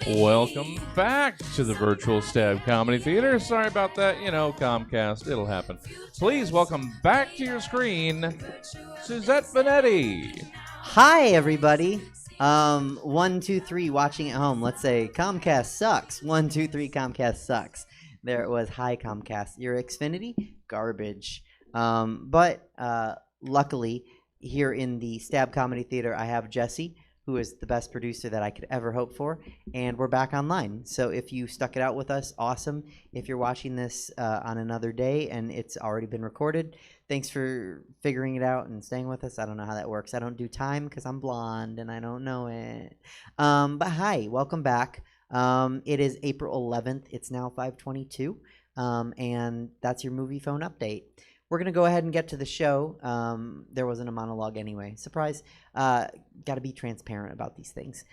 Welcome back to the Virtual Stab Comedy Theater. Sorry about that, Comcast, it'll happen. Please welcome back to your screen, Suzette Veneti. Hi, everybody. 1, 2, 3, watching at home. Let's say Comcast sucks. 1, 2, 3, Comcast sucks. There it was. Hi, Comcast. Your Xfinity? Garbage. But luckily, here in the Stab Comedy Theater, I have Jesse, who is the best producer that I could ever hope for, and we're back online. So if you stuck it out with us, awesome. If you're watching this on another day and it's already been recorded, thanks for figuring it out and staying with us. I don't know how that works. I don't do time because I'm blonde and I don't know it. But hi, welcome back. It is April 11th. It's now 5:22, and that's your movie phone update. We're going to go ahead and get to the show. There wasn't a monologue anyway. Surprise. Got to be transparent about these things.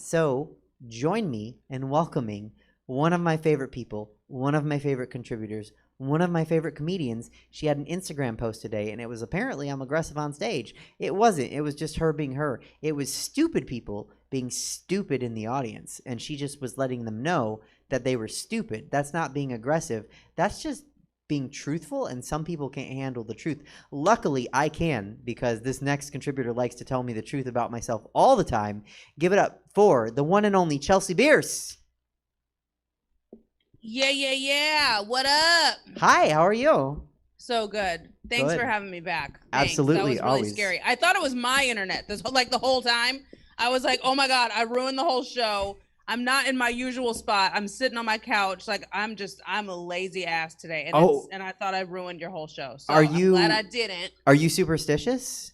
So join me in welcoming one of my favorite people, one of my favorite contributors, one of my favorite comedians. She had an Instagram post today, and it was apparently I'm aggressive on stage. It wasn't. It was just her being her. It was stupid people being stupid in the audience, and she just was letting them know that they were stupid. That's not being aggressive. That's just being truthful, and some people can't handle the truth. Luckily, I can, because this next contributor likes to tell me the truth about myself all the time. Give it up for the one and only Chelsea Bearce. Yeah. What up? Hi, how are you? So good. Thanks Good. for having me back. Thanks. Absolutely, That was really always. scary. I thought it was my internet. The whole time. I was like, oh my God, I ruined the whole show. I'm not in my usual spot. I'm sitting on my couch. I'm a lazy ass today. And I thought I ruined your whole show. So I'm glad I didn't. Are you superstitious?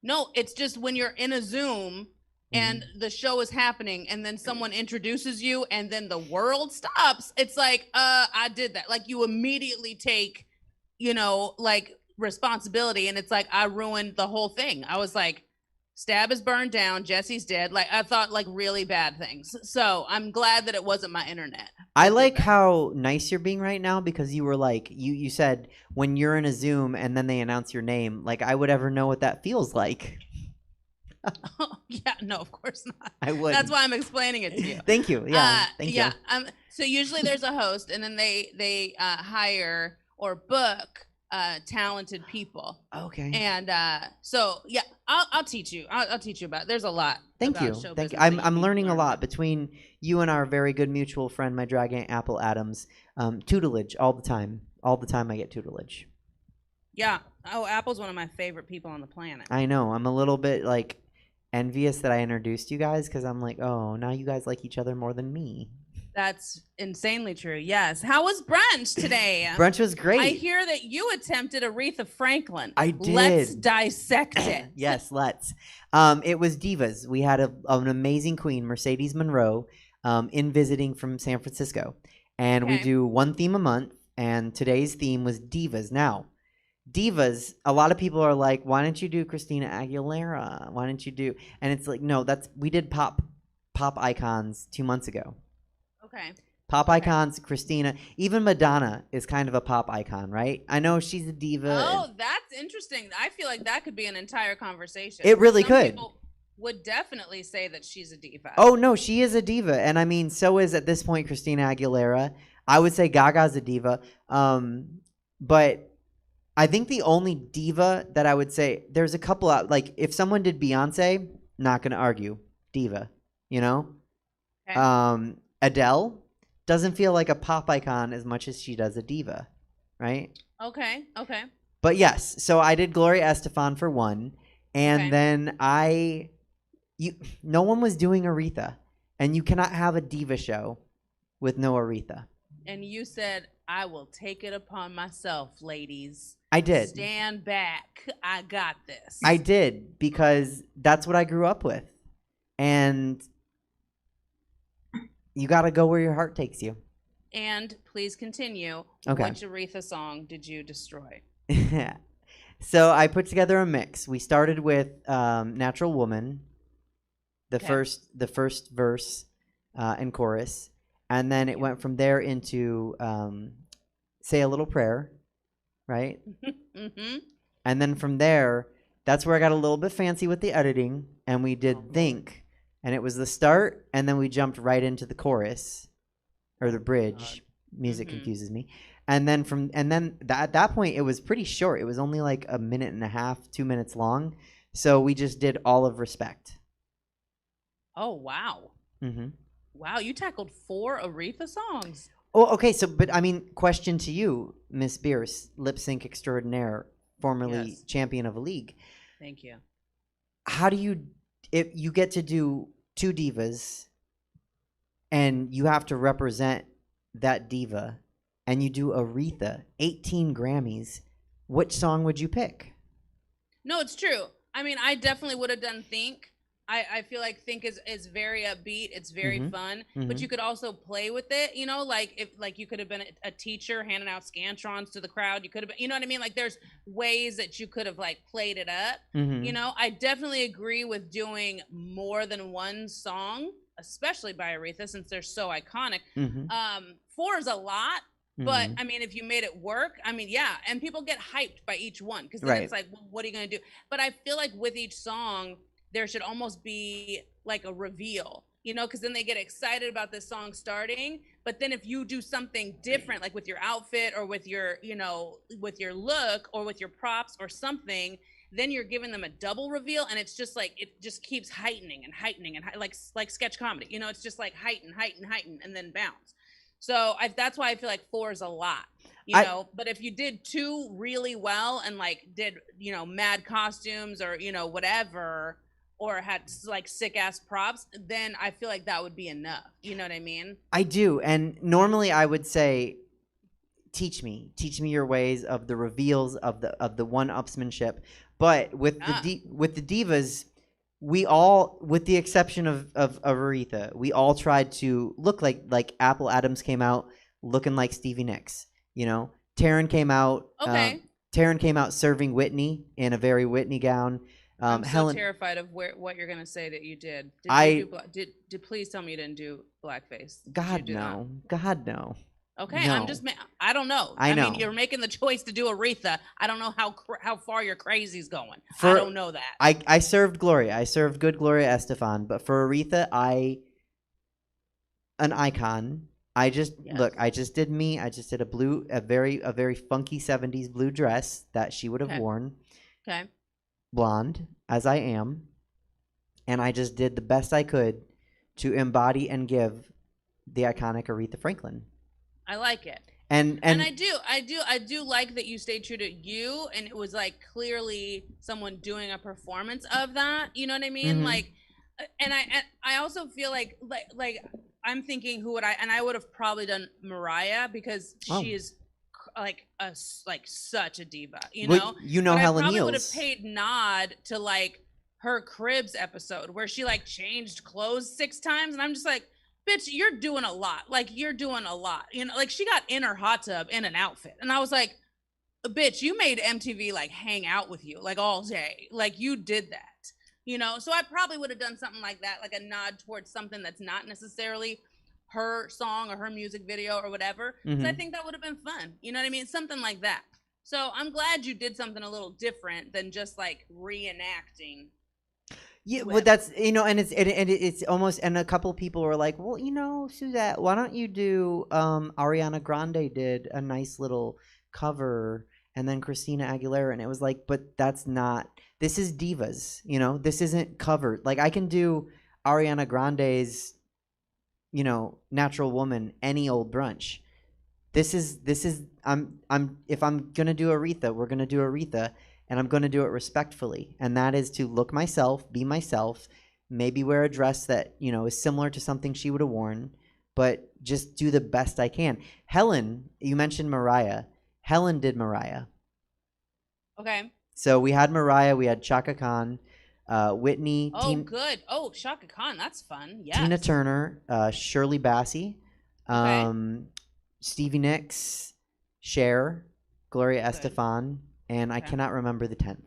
No, it's just when you're in a Zoom and the show is happening and then someone introduces you and then the world stops. It's like, I did that. Like you immediately take, responsibility. And it's like, I ruined the whole thing. I was like, Stab is burned down. Jesse's dead. I thought really bad things. So I'm glad that it wasn't my internet. I like how nice you're being right now, because you were like, you said when you're in a Zoom and then they announce your name, like I would ever know what that feels like. Yeah, no, of course not. I wouldn't. That's why I'm explaining it to you. Thank you. Yeah, thank you. So usually there's a host, and then they hire or book talented people. Okay. And so yeah, I'll teach you. I'll teach you about it. There's a lot. Thank you. Thank you. I'm learning a lot between you and our very good mutual friend, my drag aunt Apple Adams. Tutelage all the time. All the time I get tutelage. Yeah. Oh, Apple's one of my favorite people on the planet. I know. I'm a little bit envious that I introduced you guys, because I'm like, oh, now you guys like each other more than me. That's insanely true. Yes. How was brunch today? Brunch was great. I hear that you attempted Aretha Franklin. I did. Let's dissect it. Yes, let's. It was divas. We had an amazing queen, Mercedes Monroe, in visiting from San Francisco. And we do one theme a month, and today's theme was divas. Now, divas, a lot of people are like, why didn't you do Christina Aguilera? Why didn't you do? And it's like, no, we did pop icons 2 months ago. Okay. Pop icons, Christina, even Madonna is kind of a pop icon, right? I know she's a diva. Oh, that's interesting. I feel like that could be an entire conversation. It really Some could. People would definitely say that she's a diva. Oh, no, she is a diva. And I mean, so is at this point Christina Aguilera. I would say Gaga's a diva. But I think the only diva that I would say, there's a couple out, if someone did Beyonce, not going to argue, diva, Okay. Adele doesn't feel like a pop icon as much as she does a diva, right? Okay. But yes, so I did Gloria Estefan for one, and then no one was doing Aretha, and you cannot have a diva show with no Aretha. And you said, I will take it upon myself, ladies. I did. Stand back. I got this. I did, because that's what I grew up with. And you got to go where your heart takes you. And please continue. Okay. Which Aretha song did you destroy? So I put together a mix. We started with Natural Woman, the first verse and chorus. And then it went from there into Say a Little Prayer, right? Mm-hmm. And then from there, that's where I got a little bit fancy with the editing. And we did Think. and it was the start, and then we jumped right into the chorus or the bridge. Music confuses me. And then at that point, it was pretty short. It was only like a minute and a half, 2 minutes long. So we just did all of Respect. Oh, wow. Mm-hmm. Wow, you tackled 4 Aretha songs. Oh, okay. So, but I mean, question to you, Miss Bearce, lip sync extraordinaire, formerly champion of a league. Thank you. How do you, if you get to do 2 divas and you have to represent that diva and you do Aretha, 18 Grammys, which song would you pick? No, it's true. I mean, I definitely would have done Think. I feel like Think is very upbeat. It's very fun, but you could also play with it. You know, like if like you could have been a teacher handing out scantrons to the crowd. You could have been, you know what I mean? Like there's ways that you could have like played it up. You know, I definitely agree with doing more than one song, especially by Aretha since they're so iconic. 4 is a lot. But I mean, if you made it work, I mean, yeah, and people get hyped by each one because then it's like, well, what are you gonna do? But I feel like with each song, there should almost be like a reveal, you know, because then they get excited about this song starting. But then if you do something different, like with your outfit or with your, you know, with your look or with your props or something, then you're giving them a double reveal, and it's just like it just keeps heightening and heightening and like sketch comedy, you know, it's just like heighten, and then bounce. So that's why I feel like 4 is a lot, you know, but if you did 2 really well and like did, you know, mad costumes or, you know, whatever, or had like sick ass props, then I feel like that would be enough. You know what I mean? I do. And normally I would say, teach me your ways of the reveals of the one-upsmanship. But with the divas, we all, with the exception of Aretha, we all tried to look like Apple Adams came out looking like Stevie Nicks. You know, Taryn came out. Taryn came out serving Whitney in a very Whitney gown. I'm so terrified of what you're gonna say that you did. Did please tell me you didn't do blackface? God no. God no. Okay, no. I don't know. I know. mean, you're making the choice to do Aretha. I don't know how far your crazy's going. I don't know that. I served Gloria. I served good Gloria Estefan, but for Aretha, an icon. I just did me. I just did a very funky 70s blue dress that she would have worn. Okay. Blonde as I am, and I just did the best I could to embody and give the iconic Aretha Franklin. I like it. And I do like that you stayed true to you, and it was like clearly someone doing a performance of that. You know what I mean? Like, and I also feel like I'm thinking I would have probably done Mariah because she is like such a diva, you know. But Helen I probably Neals would have paid nod to like her Cribs episode where she like changed clothes 6 times, and I'm just like, bitch, you're doing a lot. Like you're doing a lot, you know. Like she got in her hot tub in an outfit, and I was like, bitch, you made MTV like hang out with you like all day. Like you did that, you know. So I probably would have done something like that, like a nod towards something that's not necessarily her song or her music video or whatever. So I think that would have been fun. You know what I mean? Something like that. So I'm glad you did something a little different than just like reenacting. Yeah, but that's, you know, and it's almost, and a couple people were like, well, you know, Suzette, why don't you do Ariana Grande did a nice little cover, and then Christina Aguilera, and it was like, but that's not, this is divas, you know, this isn't covered. Like I can do Ariana Grande's, you know, Natural Woman any old brunch. This is I'm if I'm gonna do Aretha, we're gonna do Aretha, and I'm gonna do it respectfully, and that is to look myself, be myself, maybe wear a dress that, you know, is similar to something she would have worn, but just do the best I can. Helen, you mentioned Mariah. Helen did Mariah. Okay. So we had Mariah, we had Chaka Khan, Whitney. Good. Oh, Chaka Khan, that's fun. Yes. Tina Turner, Shirley Bassey, Stevie Nicks, Cher, Gloria Estefan, and I cannot remember the 10th.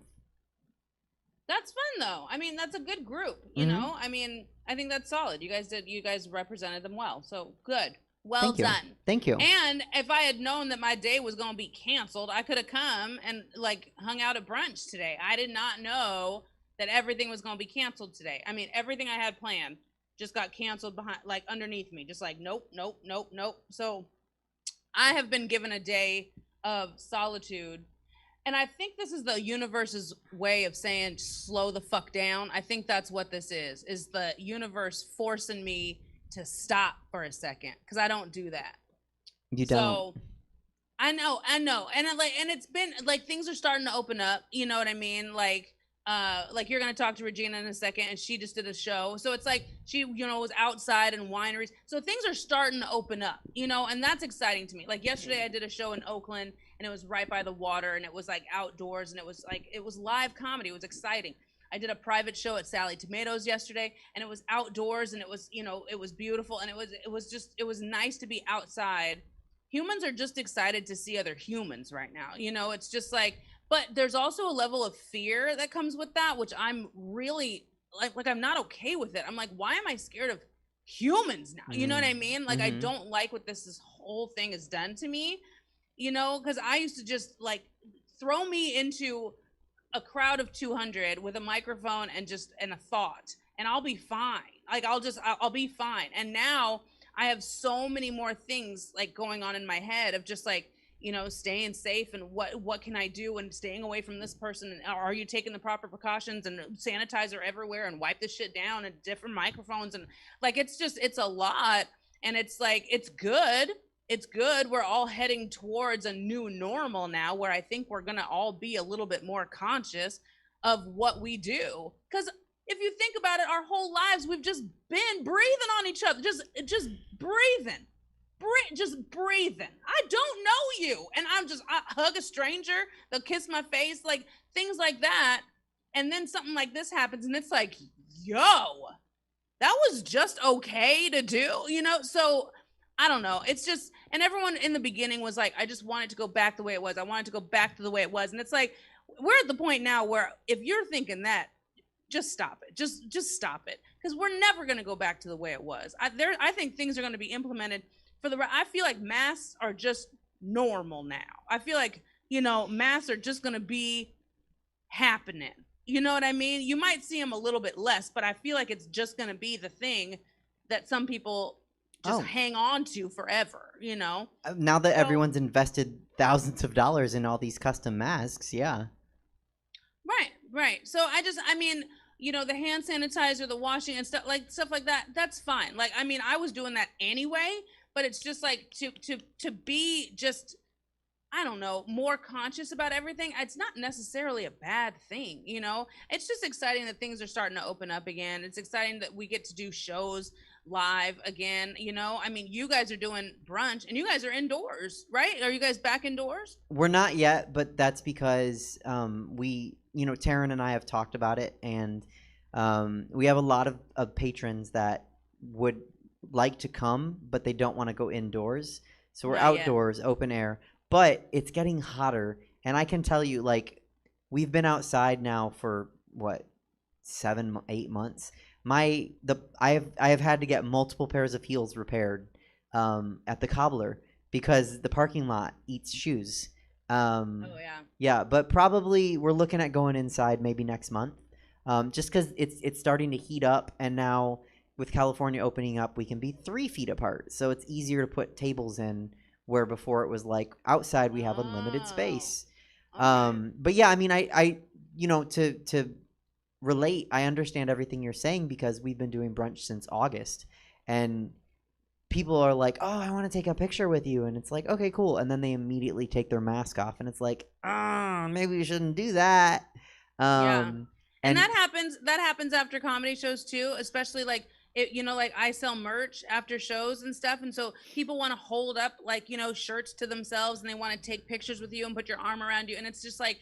That's fun though. I mean, that's a good group. You know, I mean, I think that's solid. You guys represented them well. So good. Well done. Thank you. And if I had known that my day was going to be canceled, I could have come and like hung out at brunch today. I did not know that everything was going to be canceled today. I mean, everything I had planned just got canceled behind, like underneath me, just like nope, nope, nope, nope. So I have been given a day of solitude. And I think this is the universe's way of saying slow the fuck down. I think that's what this is the universe forcing me to stop for a second, because I don't do that. You don't. So I know. And it's been like things are starting to open up, you know what I mean? Like you're gonna talk to Regina in a second, and she just did a show. So it's like she, was outside in wineries. So things are starting to open up, and that's exciting to me. Like yesterday I did a show in Oakland, and it was right by the water, and it was like outdoors, and it was live comedy. It was exciting. I did a private show at Sally Tomatoes yesterday, and it was outdoors, and it was, it was beautiful, and it was nice to be outside. Humans are just excited to see other humans right now. It's just like, but there's also a level of fear that comes with that, which I'm really like I'm not okay with it. I'm like, why am I scared of humans now? You know what I mean? Like, I don't like what this whole thing has done to me, because I used to just like throw me into a crowd of 200 with a microphone and a thought, and I'll be fine. Like, I'll be fine. And now I have so many more things like going on in my head of just like, staying safe, and what can I do, and staying away from this person, and are you taking the proper precautions, and sanitizer everywhere, and wipe this shit down, and different microphones, and like it's a lot. And it's like it's good. We're all heading towards a new normal now, where I think we're gonna all be a little bit more conscious of what we do, because if you think about it, our whole lives we've just been breathing on each other, just breathing. Just breathing. I don't know you, and I hug a stranger, they'll kiss my face, like things like that, and then something like this happens, and it's like, yo, that was just okay to do, So I don't know. It's just, and everyone in the beginning was like, I just wanted to go back the way it was. I wanted to go back to the way it was, and it's like we're at the point now where if you're thinking that, just stop it. Just stop it, because we're never going to go back to the way it was. I think things are going to be implemented. I feel like masks are just normal now. I feel like, masks are just going to be happening. You know what I mean? You might see them a little bit less, but I feel like it's just going to be the thing that some people just hang on to forever, Now that everyone's invested thousands of dollars in all these custom masks, yeah. Right. So the hand sanitizer, the washing and stuff like that, that's fine. Like, I was doing that anyway. But it's just like to be just, I don't know, more conscious about everything. It's not necessarily a bad thing, It's just exciting that things are starting to open up again. It's exciting that we get to do shows live again, you guys are doing brunch, and you guys are indoors, right? Are you guys back indoors? We're not yet, but that's because we, Taryn and I have talked about it, and we have a lot of patrons that would like to come, but they don't want to go indoors, so we're outdoors, open air, but it's getting hotter, and I can tell you, like, we've been outside now for what, 7-8 months. I have had to get multiple pairs of heels repaired at the cobbler because the parking lot eats shoes. Yeah, but probably we're looking at going inside maybe next month, just because it's starting to heat up, and now with California opening up, we can be 3 feet apart. So it's easier to put tables in, where before it was like outside we have unlimited space. Okay. But yeah, I to relate, I understand everything you're saying, because we've been doing brunch since August, and people are like, oh, I want to take a picture with you. And it's like, okay, cool. And then they immediately take their mask off, and it's like, maybe we shouldn't do that. Yeah. And that happens after comedy shows too, especially like, like I sell merch after shows and stuff, and so people want to hold up like shirts to themselves, and they want to take pictures with you and put your arm around you, and it's just like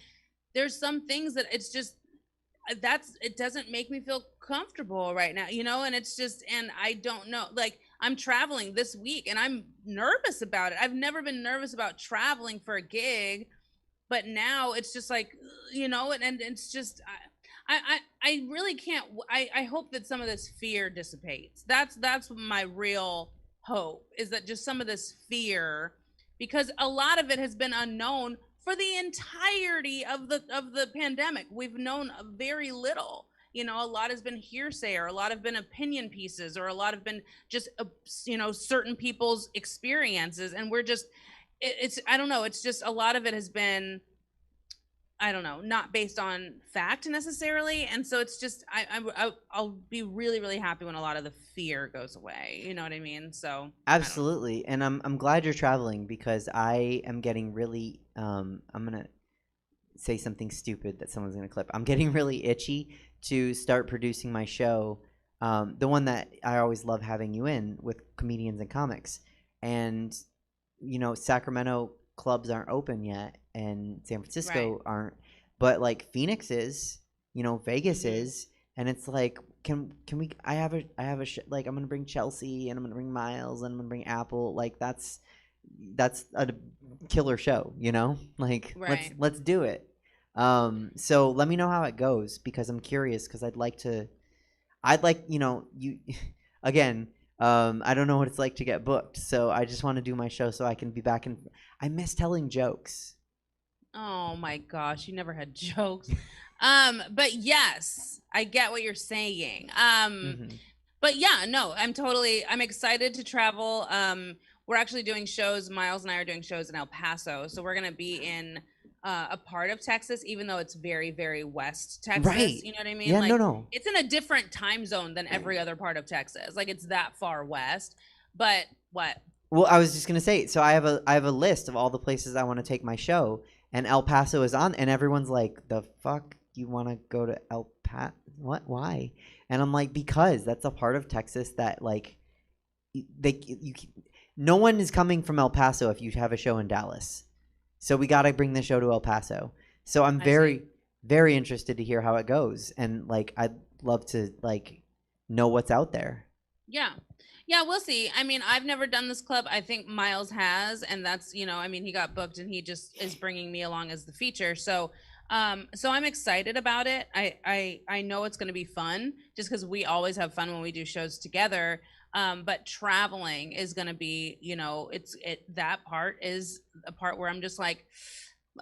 there's some things that it's just it doesn't make me feel comfortable right now, and it's just, and I don't know, like I'm traveling this week and I'm nervous about it. I've never been nervous about traveling for a gig, but now it's just like, and it's just I really can't. I hope that some of this fear dissipates. That's my real hope, is that just some of this fear, because a lot of it has been unknown for the entirety of the pandemic. We've known very little, You know, a lot has been hearsay, or a lot have been opinion pieces, or a lot have been just, you know, certain people's experiences. And we're just, it's, I don't know, it's just a lot of it has been, I don't know, not based on fact necessarily. And so it's just, I'll be really, really happy when a lot of the fear goes away. You know what I mean? So Absolutely. And I'm glad you're traveling, because I am getting really, I'm going to say something stupid that someone's going to clip. I'm getting really itchy to start producing my show. The one that I always love having you in, with comedians and comics. And, you know, Sacramento clubs aren't open yet, and San Francisco aren't, but like Phoenix is, you know, Vegas is, and it's like, can we? I have a like, I'm gonna bring Chelsea, and I'm gonna bring Miles, and I'm gonna bring Apple. Like that's a killer show, you know. Like let's do it. So let me know how it goes, because I'm curious, because I'd like, you know, you again. I don't know what it's like to get booked, so I just want to do my show so I can be back. And I miss telling jokes. Oh my gosh, you never had jokes. But yes, I get what you're saying. But yeah, no, I'm excited to travel. We're actually doing shows. Miles and I are doing shows in El Paso, so we're gonna be in a part of Texas, even though it's very, very west Texas. Right. You know what I mean? Yeah, like, no. It's in a different time zone than every other part of Texas. Like, it's that far west. But what? Well, I was just gonna say. So I have a list of all the places I want to take my show, and El Paso is on. And everyone's like, "The fuck, you want to go to El Paso? What? Why?" And I'm like, "Because that's a part of Texas that, like, no one is coming from El Paso if you have a show in Dallas. So we got to bring the show to El Paso." So I'm very, very interested to hear how it goes. And like, I'd love to like know what's out there. Yeah. Yeah, we'll see. I mean, I've never done this club. I think Miles has, and that's, you know, I mean, he got booked and he just is bringing me along as the feature. So I'm excited about it. I know it's going to be fun, just because we always have fun when we do shows together. But traveling is going to be, you know, that part is a part where I'm just like,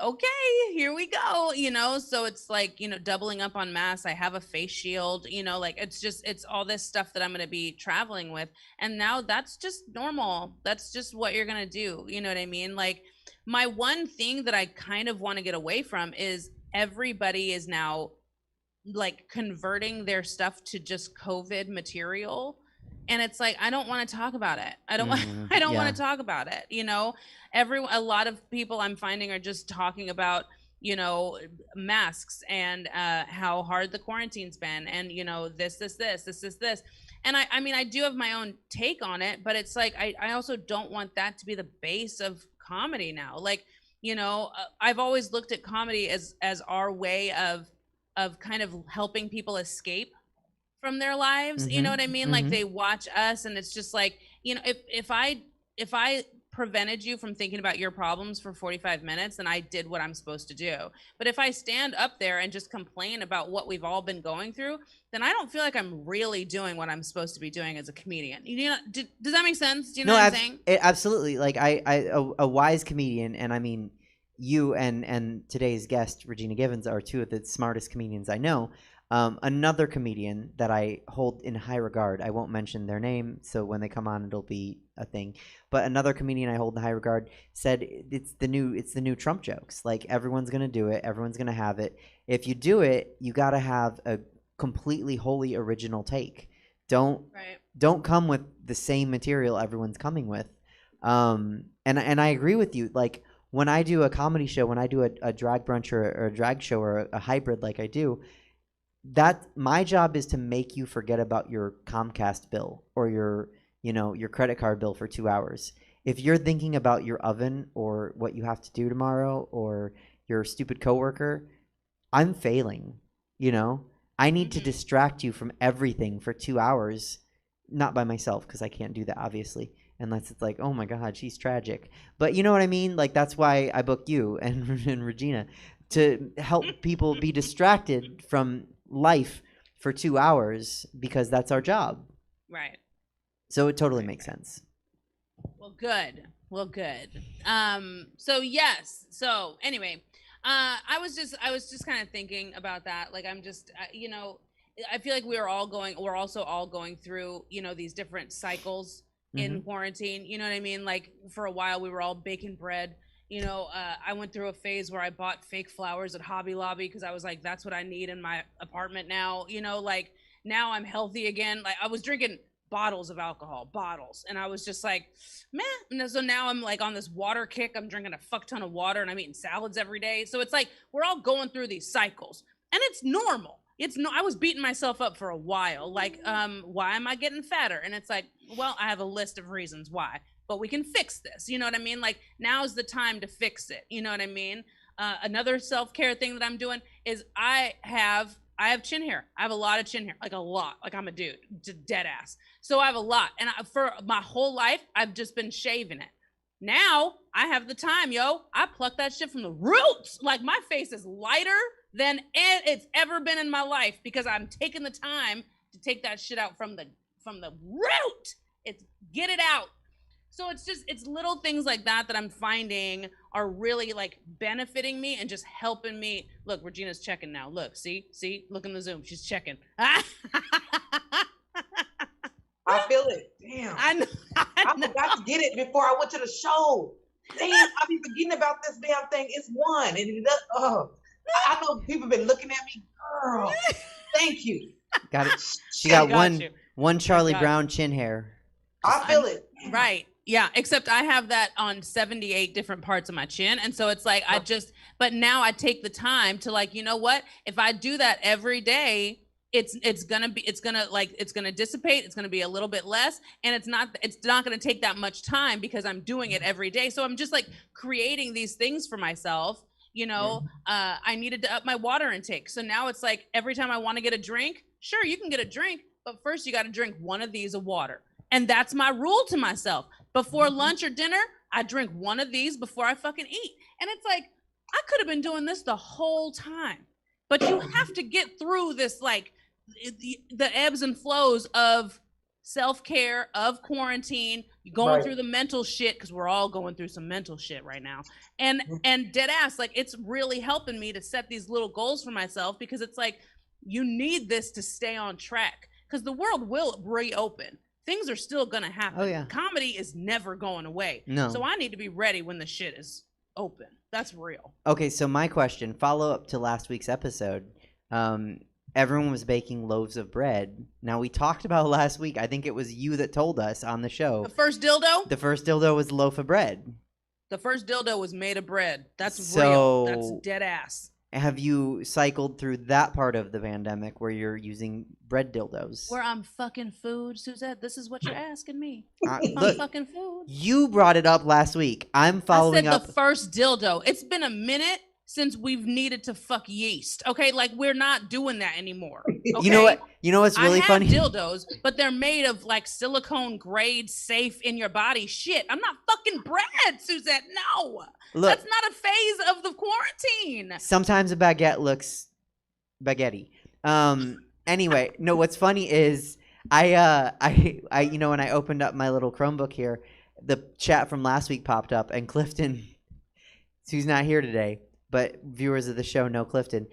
okay, here we go, you know. So it's like, you know, doubling up on masks. I have a face shield, you know, like it's all this stuff that I'm going to be traveling with. And now that's just normal. That's just what you're going to do. You know what I mean? Like, my one thing that I kind of want to get away from is everybody is now like converting their stuff to just COVID material. And it's like, I don't want to talk about it. I don't want to talk about it. You know, a lot of people I'm finding are just talking about, you know, masks and how hard the quarantine's been, and, you know, this. And I mean, I do have my own take on it, but it's like, I also don't want that to be the base of comedy now. Like, you know, I've always looked at comedy as our way of kind of helping people escape from their lives. You know what I mean? Like, they watch us, and it's just like, you know, if I prevented you from thinking about your problems for 45 minutes, then I did what I'm supposed to do. But if I stand up there and just complain about what we've all been going through, then I don't feel like I'm really doing what I'm supposed to be doing as a comedian. You know, does that make sense? Do you know what I'm saying? Absolutely. Like, a wise comedian, and I mean, you and today's guest, Regina Givens, are two of the smartest comedians I know. Another comedian that I hold in high regard, I won't mention their name, so when they come on, it'll be a thing. But another comedian I hold in high regard said it's the new Trump jokes. Like, everyone's gonna do it, everyone's gonna have it. If you do it, you gotta have a completely wholly original take. Don't come with the same material everyone's coming with. And I agree with you. Like, when I do a comedy show, when I do a drag brunch or a drag show or a hybrid like I do, that my job is to make you forget about your Comcast bill or your credit card bill for 2 hours. If you're thinking about your oven or what you have to do tomorrow or your stupid coworker, I'm failing. You know, I need to distract you from everything for 2 hours, not by myself, because I can't do that, obviously, unless it's like, oh my God, she's tragic. But you know what I mean? Like, that's why I booked you and Regina, to help people be distracted from life for 2 hours, because that's our job. Right. So it totally makes sense. Well, good. So yes. So anyway, I was just kind of thinking about that. Like, I'm just, you know, I feel like we're also all going through, you know, these different cycles in quarantine. You know what I mean? Like for a while we were all baking bread. You know, I went through a phase where I bought fake flowers at Hobby Lobby because I was like, that's what I need in my apartment now. You know, like now I'm healthy again. Like I was drinking bottles of alcohol, and I was just like, man. And so now I'm like on this water kick. I'm drinking a fuck ton of water and I'm eating salads every day. So it's like we're all going through these cycles, and it's normal. I was beating myself up for a while, like, why am I getting fatter? And it's like, well, I have a list of reasons why, but we can fix this. You know what I mean? Like now's the time to fix it. You know what I mean? Another self-care thing that I'm doing is I have chin hair. I have a lot of chin hair, like a lot. Like I'm a dude, dead ass. So I have a lot, and for my whole life, I've just been shaving it. Now I have the time, yo. I pluck that shit from the roots. Like my face is lighter than it's ever been in my life because I'm taking the time to take that shit out from the root. Get it out. So it's little things like that I'm finding are really like benefiting me and just helping me. Look, Regina's checking now. Look, see, look in the Zoom. She's checking. I feel it. Damn. I know. I forgot to get it before I went to the show. Damn, I be forgetting about this damn thing. It's one. And it does, I know people been looking at me. Girl, thank you. Got it. She got one Charlie Brown chin hair. I feel it. Right. Yeah, except I have that on 78 different parts of my chin. And so it's like but now I take the time to like, you know what? If I do that every day, it's gonna dissipate. It's gonna be a little bit less, and it's not gonna take that much time because I'm doing it every day. So I'm just like creating these things for myself. You know, I needed to up my water intake. So now it's like every time I want to get a drink, sure, you can get a drink, but first you got to drink one of these of water. And that's my rule to myself. Before lunch or dinner, I drink one of these before I fucking eat. And it's like, I could have been doing this the whole time, but you have to get through this, like the ebbs and flows of self-care, of quarantine, going through the mental shit, because we're all going through some mental shit right now. And dead ass, like it's really helping me to set these little goals for myself, because it's like, you need this to stay on track, because the world will reopen. Things are still gonna happen. Oh, yeah. Comedy is never going away. No. So I need to be ready when the shit is open. That's real. Okay, so my question, follow up to last week's episode. Everyone was baking loaves of bread. Now, we talked about last week, I think it was you that told us on the show. The first dildo? The first dildo was a loaf of bread. The first dildo was made of bread. That's real. That's dead ass. Have you cycled through that part of the pandemic where you're using bread dildos? Where I'm fucking food, Suzette? This is what you're asking me. Look, fucking food. You brought it up last week. I'm following up. I said the first dildo. It's been a minute since we've needed to fuck yeast. Okay, like we're not doing that anymore. Okay? You know what? You know what's really funny? I have dildos, but they're made of like silicone grade, safe in your body shit. I'm not fucking bread, Suzette. No. Look, that's not a phase of the quarantine. Sometimes a baguette looks baguette-y. Anyway, no, what's funny is I you know, when I opened up my little Chromebook here, the chat from last week popped up, and Clifton, who's not here today, but viewers of the show know Clifton,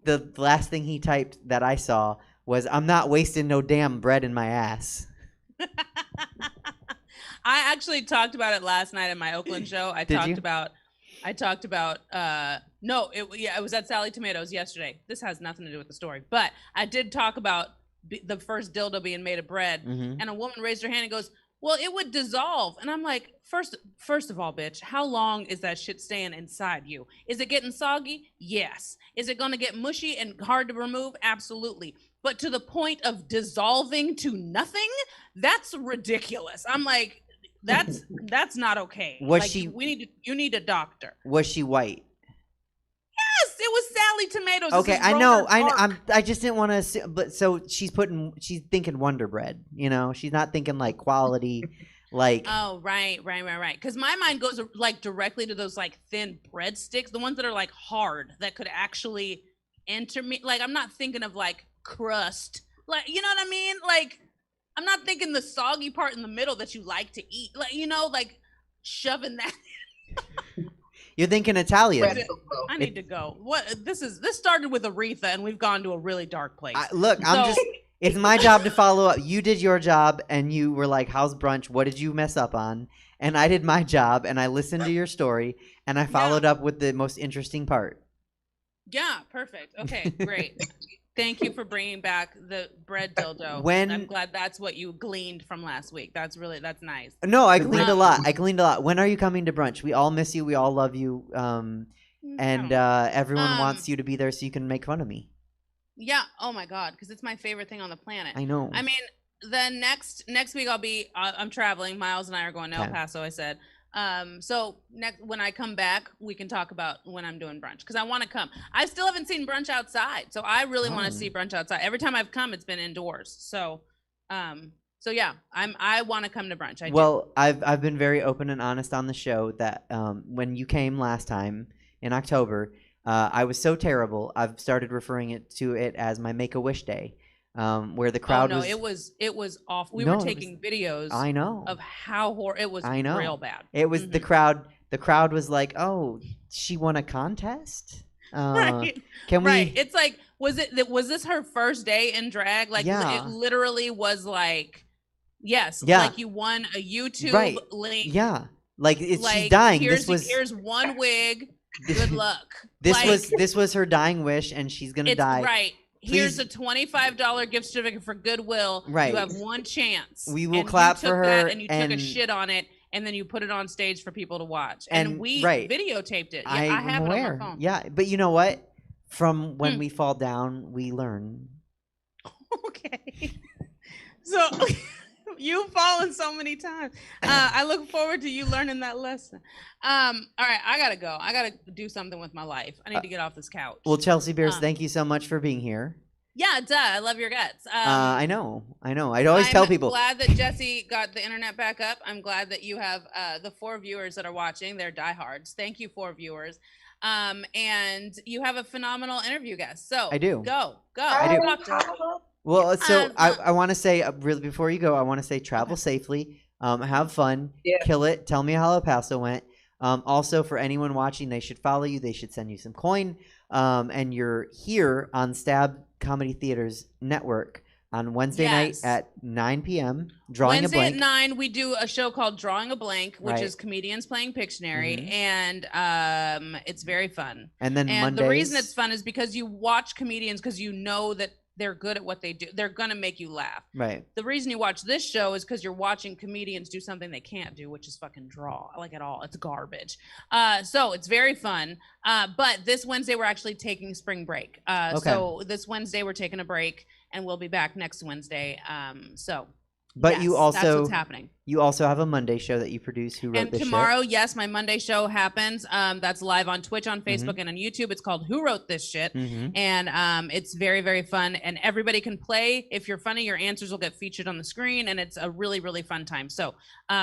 the last thing he typed that I saw was, "I'm not wasting no damn bread in my ass." I actually talked about it last night in my Oakland show. I talked about it was at Sally Tomatoes yesterday. This has nothing to do with the story, but I did talk about the first dildo being made of bread, and a woman raised her hand and goes, "Well, it would dissolve." And I'm like, first of all, bitch, how long is that shit staying inside you? Is it getting soggy? Yes. Is it going to get mushy and hard to remove? Absolutely. But to the point of dissolving to nothing, that's ridiculous. I'm like, that's not okay. You need a doctor. Was she white? Yes, it was Sally Tomatoes. Okay, I know. I just didn't want to. But so she's thinking Wonder Bread. You know, she's not thinking like quality, like. Oh, right. Because my mind goes like directly to those like thin breadsticks, the ones that are like hard that could actually enter me. Like I'm not thinking of like crust, like, you know what I mean? Like I'm not thinking the soggy part in the middle that you like to eat, like, you know, like shoving that. You're thinking Italian. I need to go. What this started with Aretha, and we've gone to a really dark place. It's my job to follow up. You did your job, and you were like, "How's brunch? What did you mess up on?" And I did my job, and I listened to your story, and I followed up with the most interesting part. Yeah, perfect. Okay, great. Thank you for bringing back the bread dildo. I'm glad that's what you gleaned from last week. That's nice. No, I gleaned a lot. When are you coming to brunch? We all miss you. We all love you. And everyone wants you to be there so you can make fun of me. Yeah. Oh my God, because it's my favorite thing on the planet. I know. I mean, then next week I'm traveling. Miles and I are going to El Paso. I said. So when I come back, we can talk about when I'm doing brunch because I want to come. I still haven't seen brunch outside, so I really want to see brunch outside. Every time I've come, it's been indoors. So yeah, I want to come to brunch. I've been very open and honest on the show that when you came last time in October, I was so terrible. I've started referring to it as my Make-A-Wish Day. Where the crowd it was awful. We were taking videos. I know of how horrible it was. I know. Real bad. It was the crowd. The crowd was like, "Oh, she won a contest." Right. Can we? Right. It's like, was this her first day in drag? Like, it literally was like, yes. Yeah. Like you won a YouTube link. Yeah. Like she's dying. Here's one wig. Good luck. This was her dying wish, and she's gonna die. Right. Here's a $25 gift certificate for Goodwill. Right. You have one chance. We will clap for her. And you took a shit on it, and then you put it on stage for people to watch. And we videotaped it. Yeah, I have it on my phone. Yeah, but you know what? From when we fall down, we learn. Okay. So you've fallen so many times. I look forward to you learning that lesson. All right, I gotta go. I gotta do something with my life. I need to get off this couch. Well, Chelsea Bearce, thank you so much for being here. Yeah, duh. I love your guts. I know. I'd always tell people. I'm glad that Jesse got the internet back up. I'm glad that you have the 4 viewers that are watching. They're diehards. Thank you, 4 viewers. And you have a phenomenal interview guest. So I do. Go. I do. Well, so I want to say really before you go, I want to say travel safely, have fun, kill it. Tell me how El Paso went. Also, for anyone watching, they should follow you. They should send you some coin. And you're here on Stab Comedy Theater's network on Wednesday night at 9 p.m. Drawing a Blank. Wednesday at 9, we do a show called Drawing a Blank, which is comedians playing Pictionary, and it's very fun. And then Mondays, the reason it's fun is because you watch comedians because you know that they're good at what they do. They're going to make you laugh. Right. The reason you watch this show is because you're watching comedians do something they can't do, which is fucking draw. Like at all. It's garbage. So it's very fun. But this Wednesday, we're actually taking spring break. So this Wednesday, we're taking a break, and we'll be back next Wednesday. But you also that's what's happening. You also have a Monday show that you produce. Who Wrote This Shit? And tomorrow, yes, my Monday show happens. That's live on Twitch, on Facebook, and on YouTube. It's called Who Wrote This Shit? And it's very, very fun. And everybody can play. If you're funny, your answers will get featured on the screen, and it's a really, really fun time. So,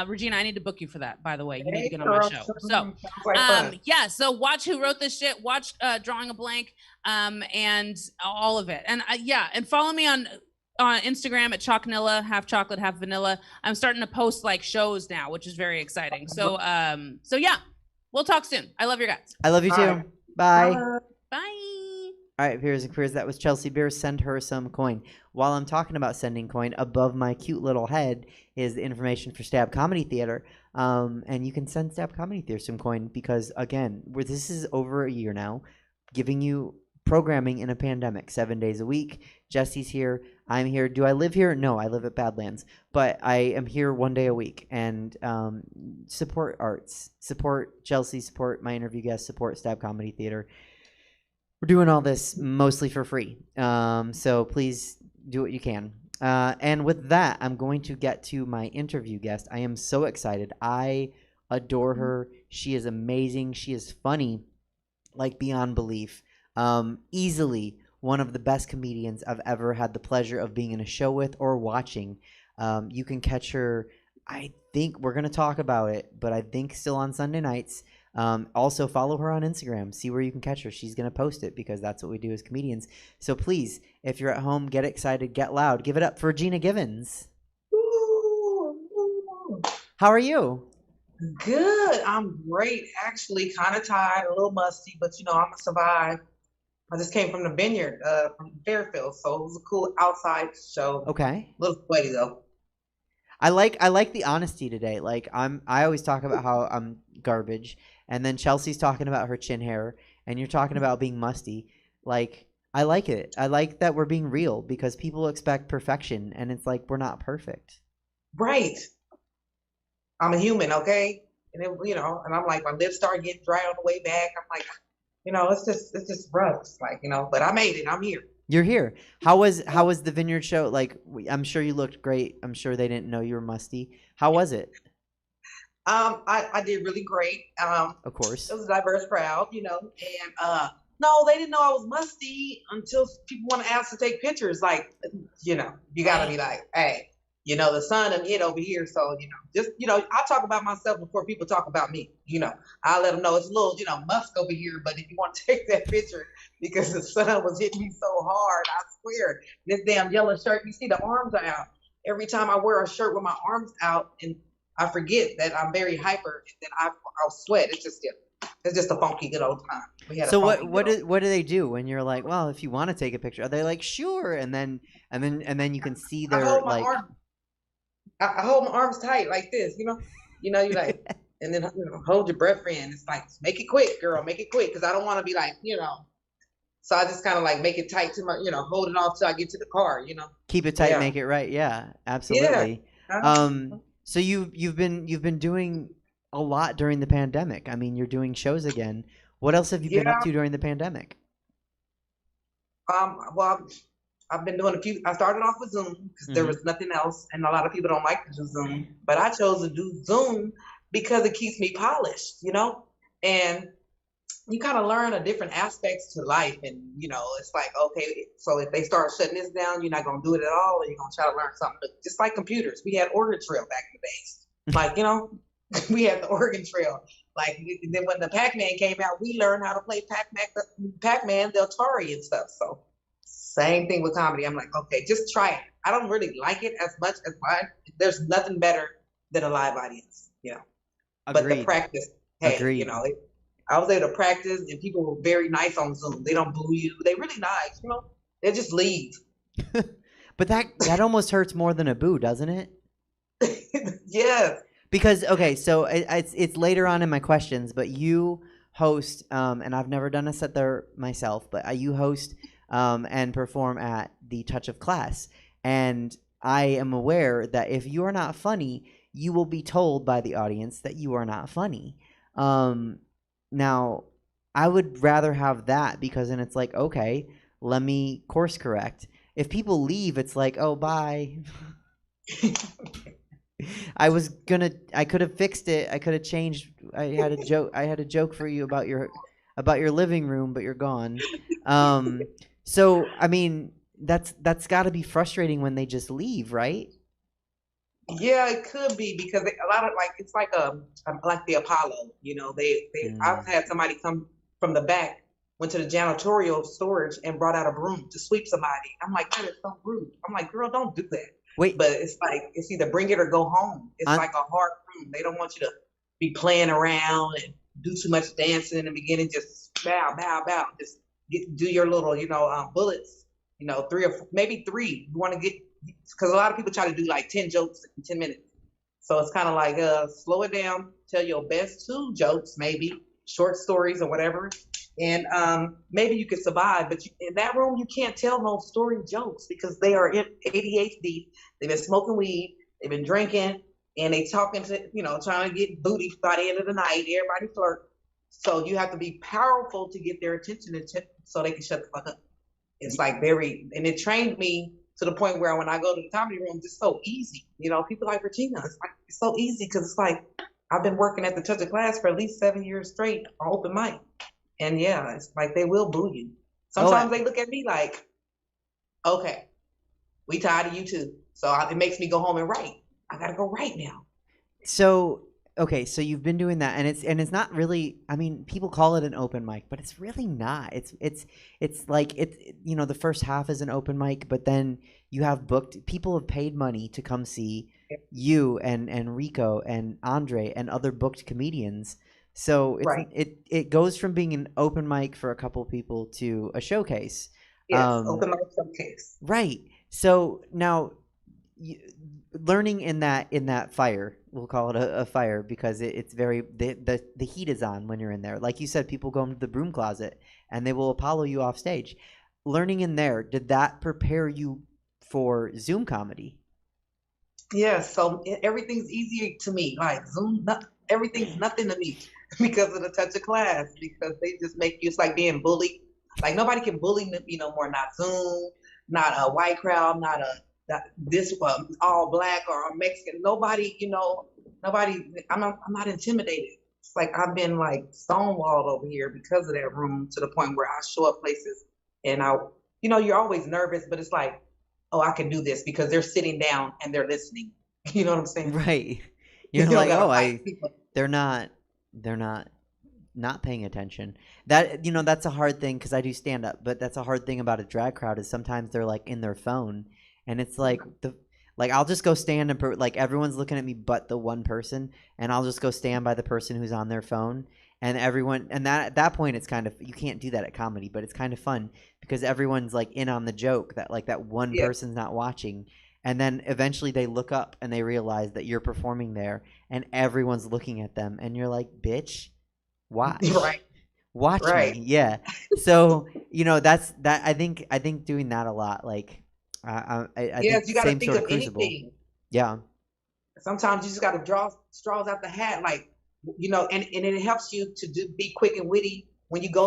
Regina, I need to book you for that. By the way, you need to get on my show. So, so watch Who Wrote This Shit. Watch Drawing a Blank, and all of it. And and follow me on Instagram at Chocolnilla, half chocolate, half vanilla. I'm starting to post like shows now, which is very exciting. So yeah, we'll talk soon. I love your guys. I love you too. Bye. Bye. All right, here's that was Chelsea Bearce. Send her some coin. While I'm talking about sending coin, above my cute little head is the information for Stab Comedy Theater. And you can send Stab Comedy Theater some coin because, again, this is over a year now, giving you programming in a pandemic, 7 days a week. Jesse's here. I'm here. Do I live here? No, I live at Badlands. But I am here 1 day a week. And support arts. Support Chelsea. Support my interview guests. Support Stab Comedy Theater. We're doing all this mostly for free. So please do what you can. And with that, I'm going to get to my interview guest. I am so excited. I adore her. She is amazing. She is funny, like beyond belief. Easily one of the best comedians I've ever had the pleasure of being in a show with or watching. You can catch her, I think we're going to talk about it, but I think still on Sunday nights. Also follow her on Instagram. See where you can catch her. She's going to post it because that's what we do as comedians. So please, if you're at home, get excited, get loud. Give it up for Regina Givens. How are you? Good. I'm great. Actually, kind of tired, a little musty, but I'm gonna survive. I just came from the vineyard, from Fairfield, so it was a cool outside show. Okay. A little sweaty though. I like the honesty today. Like I always talk about how I'm garbage, and then Chelsea's talking about her chin hair, and you're talking about being musty. Like I like it. I like that we're being real because people expect perfection, and it's like we're not perfect. Right. I'm a human, okay? And then, and I'm like, my lips start getting dry on the way back. I'm like, it's just rough. It's like, but I made it. I'm here. You're here. How was the Vineyard show? Like, I'm sure you looked great. I'm sure they didn't know you were musty. How was it? I did really great. Of course. It was a diverse crowd, and no, they didn't know I was musty until people want to ask to take pictures. Like, you gotta be like, hey, the sun and it over here. So, just, I talk about myself before people talk about me. I let them know it's a little, musk over here. But if you want to take that picture because the sun was hitting me so hard, I swear, this damn yellow shirt, you see the arms are out. Every time I wear a shirt with my arms out and I forget that I'm very hyper and then I'll sweat. It's just a funky good old time. So what do they do when you're like, well, if you want to take a picture, are they like, sure, and then you can see their like. I hold my arms tight like this, you like, and then hold your breath in. It's like, make it quick, girl, make it quick, because I don't want to be like, So I just kind of like make it tight to my, hold it off till I get to the car, Keep it tight, make it right. Yeah, absolutely. Yeah. So you've been doing a lot during the pandemic. I mean, you're doing shows again. What else have you been up to during the pandemic? Well, I've been doing a few. I started off with Zoom because there was nothing else, and a lot of people don't like to do Zoom. But I chose to do Zoom because it keeps me polished, and you kind of learn a different aspects to life, and it's like, okay, so if they start shutting this down, you're not gonna do it at all, or you're gonna try to learn something. Just like computers, we had Oregon Trail back in the days, like we had the Oregon Trail. Like then when the Pac-Man came out, we learned how to play Pac-Man, the Atari and stuff. So. Same thing with comedy. I'm like, okay, just try it. I don't really like it as much as live. There's nothing better than a live audience, But the practice, hey, I was able to practice, and people were very nice on Zoom. They don't boo you. They're really nice, They just leave. But that almost hurts more than a boo, doesn't it? Yes. Because okay, so it's later on in my questions, but you host, and I've never done a set there myself, but you host. And perform at the Touch of Class. And I am aware that if you are not funny, you will be told by the audience that you are not funny. Now, I would rather have that because then it's like, okay, let me course correct. If people leave, it's like, oh, bye. I could have fixed it. I could have changed. I had a joke for you about your living room, but you're gone. So, I mean, that's got to be frustrating when they just leave, right? Yeah, it could be because a lot of it's like the Apollo, I've had somebody come from the back, went to the janitorial storage and brought out a broom to sweep somebody. I'm like, that is so rude. I'm like, girl, don't do that. Wait, but it's like it's either bring it or go home. It's like a hard room. They don't want you to be playing around and do too much dancing in the beginning. Just bow, just. Do your little, bullets, 3 or maybe 3. You want to get, because a lot of people try to do like 10 jokes in 10 minutes. So it's kind of like, slow it down, tell your best 2 jokes, maybe short stories or whatever. And maybe you could survive, but in that room, you can't tell no story jokes because they are ADHD. They've been smoking weed, they've been drinking, and they talking to, trying to get booty by the end of the night. Everybody flirt. So you have to be powerful to get their attention so they can shut the fuck up. It's like and it trained me to the point where when I go to the comedy room, it's so easy. People like Regina, it's so easy because it's like I've been working at the Touch of Class for at least 7 years straight on open mic. And yeah, it's like they will boo you. Sometimes they look at me like, okay, we tired of you too. So it makes me go home and write. I gotta go write now. So okay, so you've been doing that, and it's not really. I mean, people call it an open mic, but it's really not. It's like the first half is an open mic, but then you have booked. People have paid money to come see you and Rico and Andre and other booked comedians. So it goes from being an open mic for a couple people to a showcase. Yes, open mic showcase. Right. So now, learning in that fire, we'll call it a fire because it's very the heat is on when you're in there. Like you said, people go into the broom closet and they will Apollo you off stage. Learning in there, did that prepare you for Zoom comedy? Yeah, so everything's easier to me. Like Zoom, everything's nothing to me because of the touch of class. Because they just make you. It's like being bullied. Like nobody can bully me no more. Not Zoom, not a white crowd, not this all black or Mexican. Nobody, nobody. I'm not intimidated. It's like I've been like stonewalled over here because of that room to the point where I show up places and you're always nervous, but it's like, oh, I can do this because they're sitting down and they're listening. You know what I'm saying? Right. You're like, oh, they're not paying attention. That's a hard thing because I do stand up, but that's a hard thing about a drag crowd is sometimes they're like in their phone, and it's like I'll just go stand and like everyone's looking at me but the one person, and I'll just go stand by the person who's on their phone, and everyone, and that at that point it's kind of, you can't do that at comedy, but it's kind of fun because everyone's like in on the joke that like that one person's not watching. And then eventually they look up and they realize that you're performing there and everyone's looking at them and you're like, bitch, watch. Right. Watch me. Yeah. So, that's that. I think doing that a lot, like, I think you got to think sort of crucible. anything. Yeah. Sometimes you just got to draw straws out the hat, like, and it helps you to be quick and witty when you go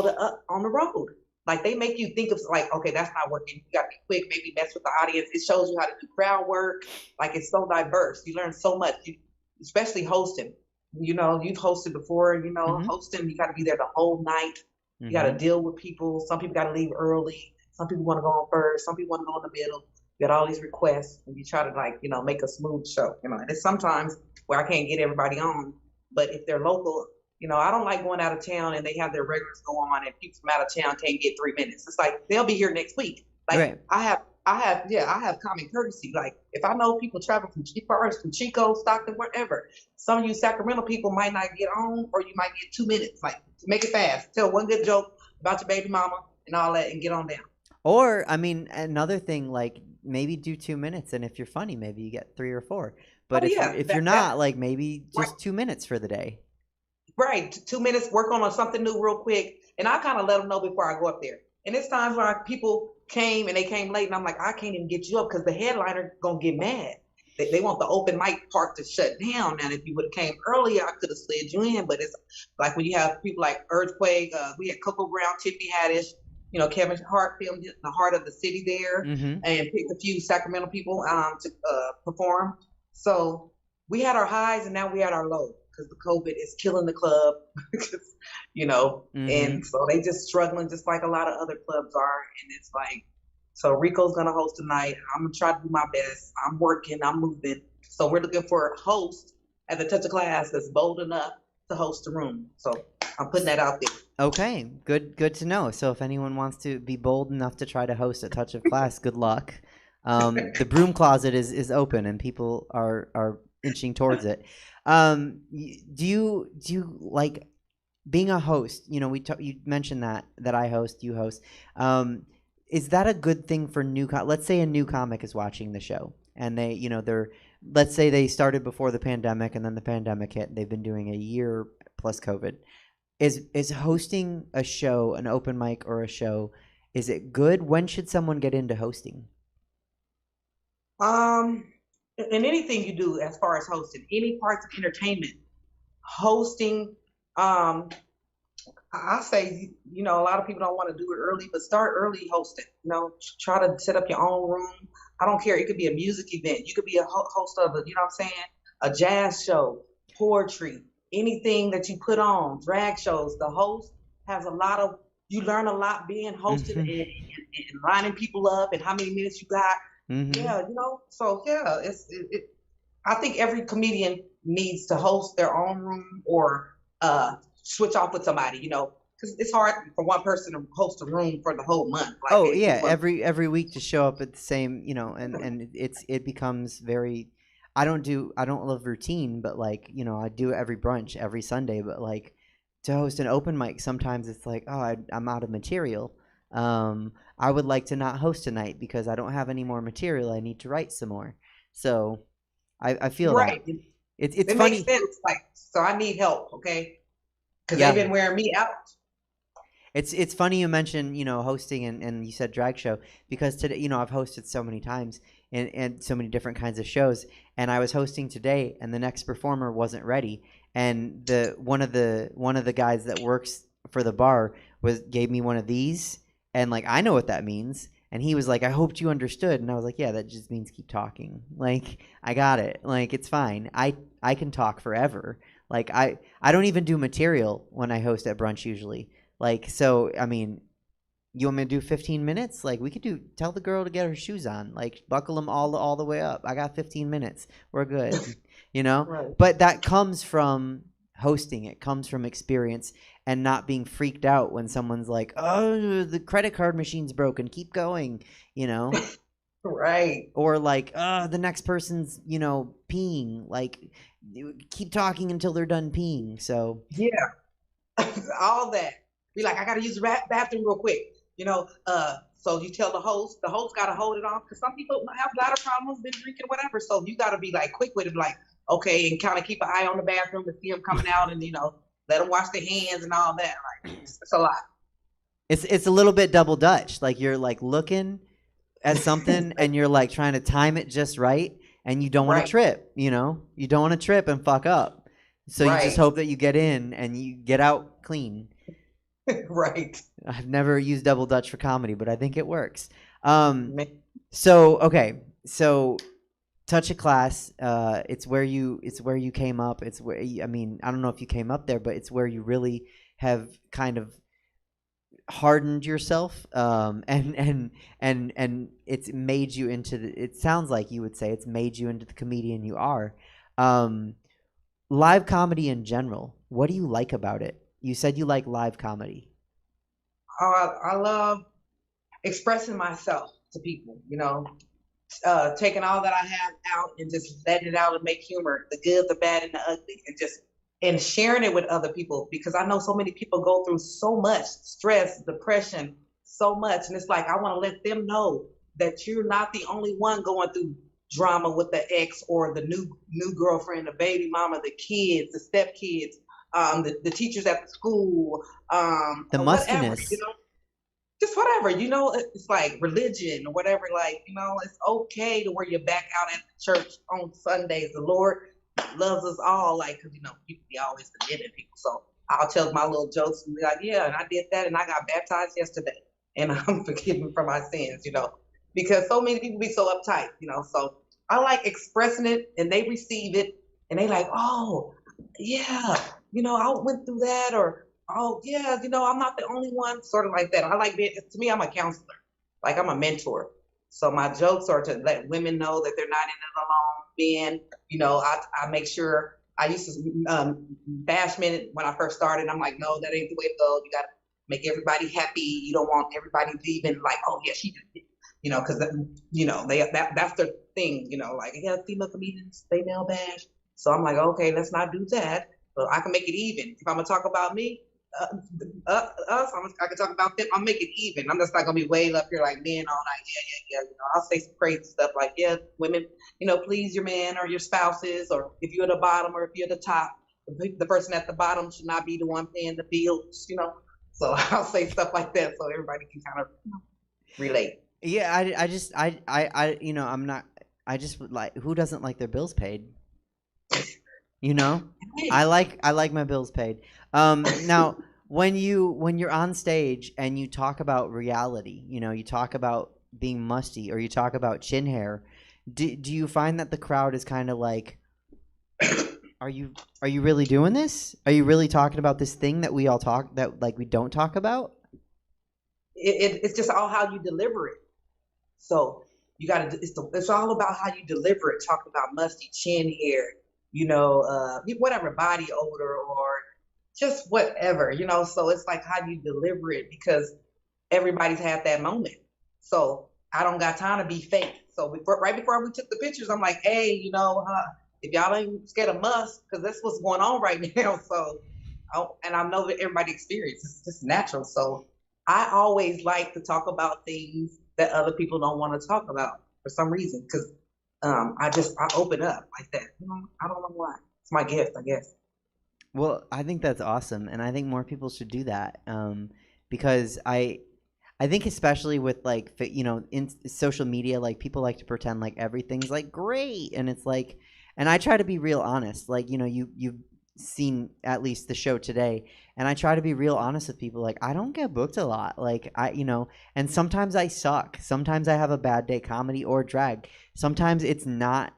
on the road. Like they make you think of like, okay, that's not working. You got to be quick, maybe mess with the audience. It shows you how to do crowd work. Like it's so diverse. You learn so much, especially hosting. You've hosted before, hosting, you got to be there the whole night. You got to deal with people. Some people got to leave early. Some people want to go on first. Some people want to go in the middle. You got all these requests and you try to make a smooth show, and it's sometimes where I can't get everybody on, but if they're local, I don't like going out of town and they have their regulars go on and people from out of town can't get 3 minutes. It's like, they'll be here next week. Like right. I have common courtesy. Like if I know people travel from Chico, Stockton, wherever, some of you Sacramento people might not get on, or you might get 2 minutes. Like make it fast. Tell one good joke about your baby mama and all that and get on down. Or, another thing, like maybe do 2 minutes. And if you're funny, maybe you get 3 or 4. But if you're not, like maybe just 2 minutes for the day. Right. 2 minutes, work on something new real quick. And I kind of let them know before I go up there. And it's times where people came and they came late and I'm like, I can't even get you up because the headliner going to get mad. They want the open mic part to shut down. And if you would have came earlier, I could have slid you in. But it's like when you have people like Earthquake, we had Coco Brown, Tiffany Haddish, Kevin Hart filmed the heart of the city there and picked a few Sacramento people to perform. So we had our highs and now we had our lows. Because the COVID is killing the club, and so they just struggling just like a lot of other clubs are. And it's like, so Rico's going to host tonight. I'm going to try to do my best. I'm working, I'm moving. So we're looking for a host at the Touch of Class that's bold enough to host a room. So I'm putting that out there. Okay, good to know. So if anyone wants to be bold enough to try to host a Touch of Class, good luck. The broom closet is open and people are inching towards it. Do you like being a host? You mentioned that I host, you host. Is that a good thing for let's say a new comic is watching the show and they, let's say they started before the pandemic and then the pandemic hit. They've been doing a year plus COVID. Is hosting a show, an open mic or a show, is it good? When should someone get into hosting? In anything you do as far as hosting, any parts of entertainment, hosting, I say, a lot of people don't want to do it early, but start early hosting. Try to set up your own room. I don't care. It could be a music event. You could be a host of a jazz show, poetry, anything that you put on, drag shows. The host has you learn a lot being hosted and lining people up and how many minutes you got. Yeah, so yeah, I think every comedian needs to host their own room or switch off with somebody, because it's hard for one person to host a room for the whole month. Every week to show up at the same, and it becomes very. I don't love routine, but like, you know, I do every brunch every Sunday, but like to host an open mic, sometimes it's like, oh, I'm out of material. I would like to not host tonight because I don't have any more material. I need to write some more. So I feel Right. that. It's It funny. makes sense. Like, so I need help, okay? Because Yeah. they've been wearing me out. It's funny you mentioned, you know, hosting and you said drag show, because today, you know, I've hosted so many times and so many different kinds of shows, and I was hosting today and the next performer wasn't ready, and one of the guys that works for the bar gave me one of these, and like I know what that means, and he was like, I hoped you understood, and I was like, yeah, that just means keep talking. Like I got it. Like it's fine. I can talk forever. Like I don't even do material when I host at brunch usually. Like, so, I mean, you want me to do 15 minutes? Like, we could tell the girl to get her shoes on. Like, buckle them all the way up. I got 15 minutes. We're good, you know? Right. But that comes from hosting. It comes from experience and not being freaked out when someone's like, oh, the credit card machine's broken. Keep going, you know? Right. Or like, the next person's, you know, peeing. Like, keep talking until they're done peeing. So, Yeah. All that. Be like, I gotta use the bathroom real quick. You know, so you tell the host gotta hold it off, because some people have bladder problems, been drinking, whatever. So you gotta be like quick with it, like, okay, and kind of keep an eye on the bathroom to see them coming out, and you know, let them wash their hands and all that. Like, it's a lot. it's a little bit double Dutch. Like you're like looking at something and you're like trying to time it just right, and you don't want Right. to trip, you know? You don't want to trip and fuck up. So you just Right. hope that you get in and you get out clean. Right. I've never used double Dutch for comedy, but I think it works. Man. So okay, so Touch of Class, it's where you came up. It's where I mean, I don't know if you came up there, but it's where you really have kind of hardened yourself, and it's made you into it sounds like you would say it's made you into the comedian you are. Live comedy in general, what do you like about it? You said you like live comedy. Oh, I love expressing myself to people, you know, taking all that I have out and just letting it out and make humor, the good, the bad, and the ugly, and sharing it with other people, because I know so many people go through so much stress, depression, so much. And it's like, I want to let them know that you're not the only one going through drama with the ex or the new girlfriend, the baby mama, the kids, the stepkids, the teachers at the school, The whatever, mustiness. you know, just whatever, you know. It's like religion or whatever. Like, you know, it's okay to wear your back out at the church on Sundays. The Lord loves us all, like, because you know people be always forgiving people. So I'll tell my little jokes and be like, yeah, and I did that, and I got baptized yesterday, and I'm forgiven for my sins, you know, because so many people be so uptight, you know. So I like expressing it, and they receive it, and they like, oh, yeah, you know, I went through that, or oh, yeah, you know, I'm not the only one, sort of like that. I like being, to me, I'm a counselor, like I'm a mentor. So my jokes are to let women know that they're not in it alone. Being, you know, I make sure, I used to bash men when I first started. I'm like, no, that ain't the way to go. You got to make everybody happy. You don't want everybody leaving like, oh, yeah, she did it. You know, because, you know, that's their thing, you know, like, yeah, female comedians, they male bash. So I'm like, okay, let's not do that. But I can make it even. If I'm going to talk about me, I can talk about them. I'll make it even. I'm just not gonna be way up here like men all night. Yeah. You know, I'll say some crazy stuff like, yeah, women, you know, please your man or your spouses, or if you're at the bottom or if you're at the top, the person at the bottom should not be the one paying the bills. You know, so I'll say stuff like that so everybody can kind of relate. Yeah, you know, I'm not. I just would like, who doesn't like their bills paid? You know, I like my bills paid. Now, when you're on stage and you talk about reality, you know, you talk about being musty or you talk about chin hair, do you find that the crowd is kind of like, are you really doing this? Are you really talking about this thing that we all talk, that like we don't talk about? It's just all how you deliver it. So you got to. It's all about how you deliver it. Talking about musty chin hair, you know, whatever, body odor or just whatever, you know. So it's like how you deliver it, because everybody's had that moment. So I don't got time to be fake. So right before we took the pictures, I'm like, hey, if y'all ain't scared of must, because that's what's going on right now. So, and I know that everybody experiences, it's just natural. So I always like to talk about things that other people don't want to talk about for some reason, because I open up like that. I don't know why. It's my gift, I guess. Well, I think that's awesome, and I think more people should do that, because I think especially with like in social media, like people like to pretend like everything's like great, and it's like, and I try to be real honest. Like you've seen at least the show today, and I try to be real honest with people. Like I don't get booked a lot. Like and sometimes I suck. Sometimes I have a bad day, comedy or drag. Sometimes it's not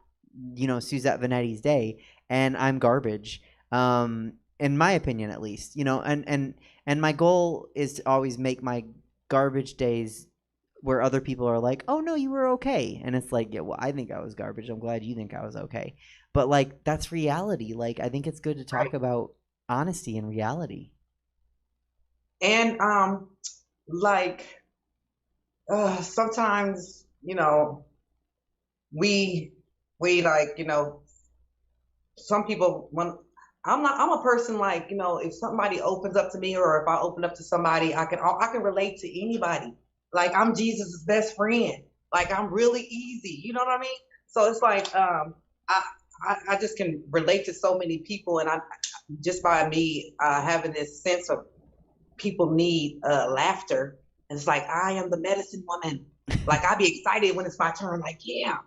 Suzette Veneti's day, and I'm garbage. In my opinion, at least, and my goal is to always make my garbage days where other people are like, oh no, you were okay, and it's like, yeah, well, I think I was garbage, I'm glad you think I was okay, but like that's reality. Like I think it's good to talk about honesty and reality. And sometimes we like some people when I'm a person like if somebody opens up to me, or if I open up to somebody, I can relate to anybody. Like I'm Jesus' best friend. Like I'm really easy. You know what I mean? So it's like I just can relate to so many people, and I just by me having this sense of people need laughter, and it's like I am the medicine woman. Like I be excited when it's my turn. Like yeah.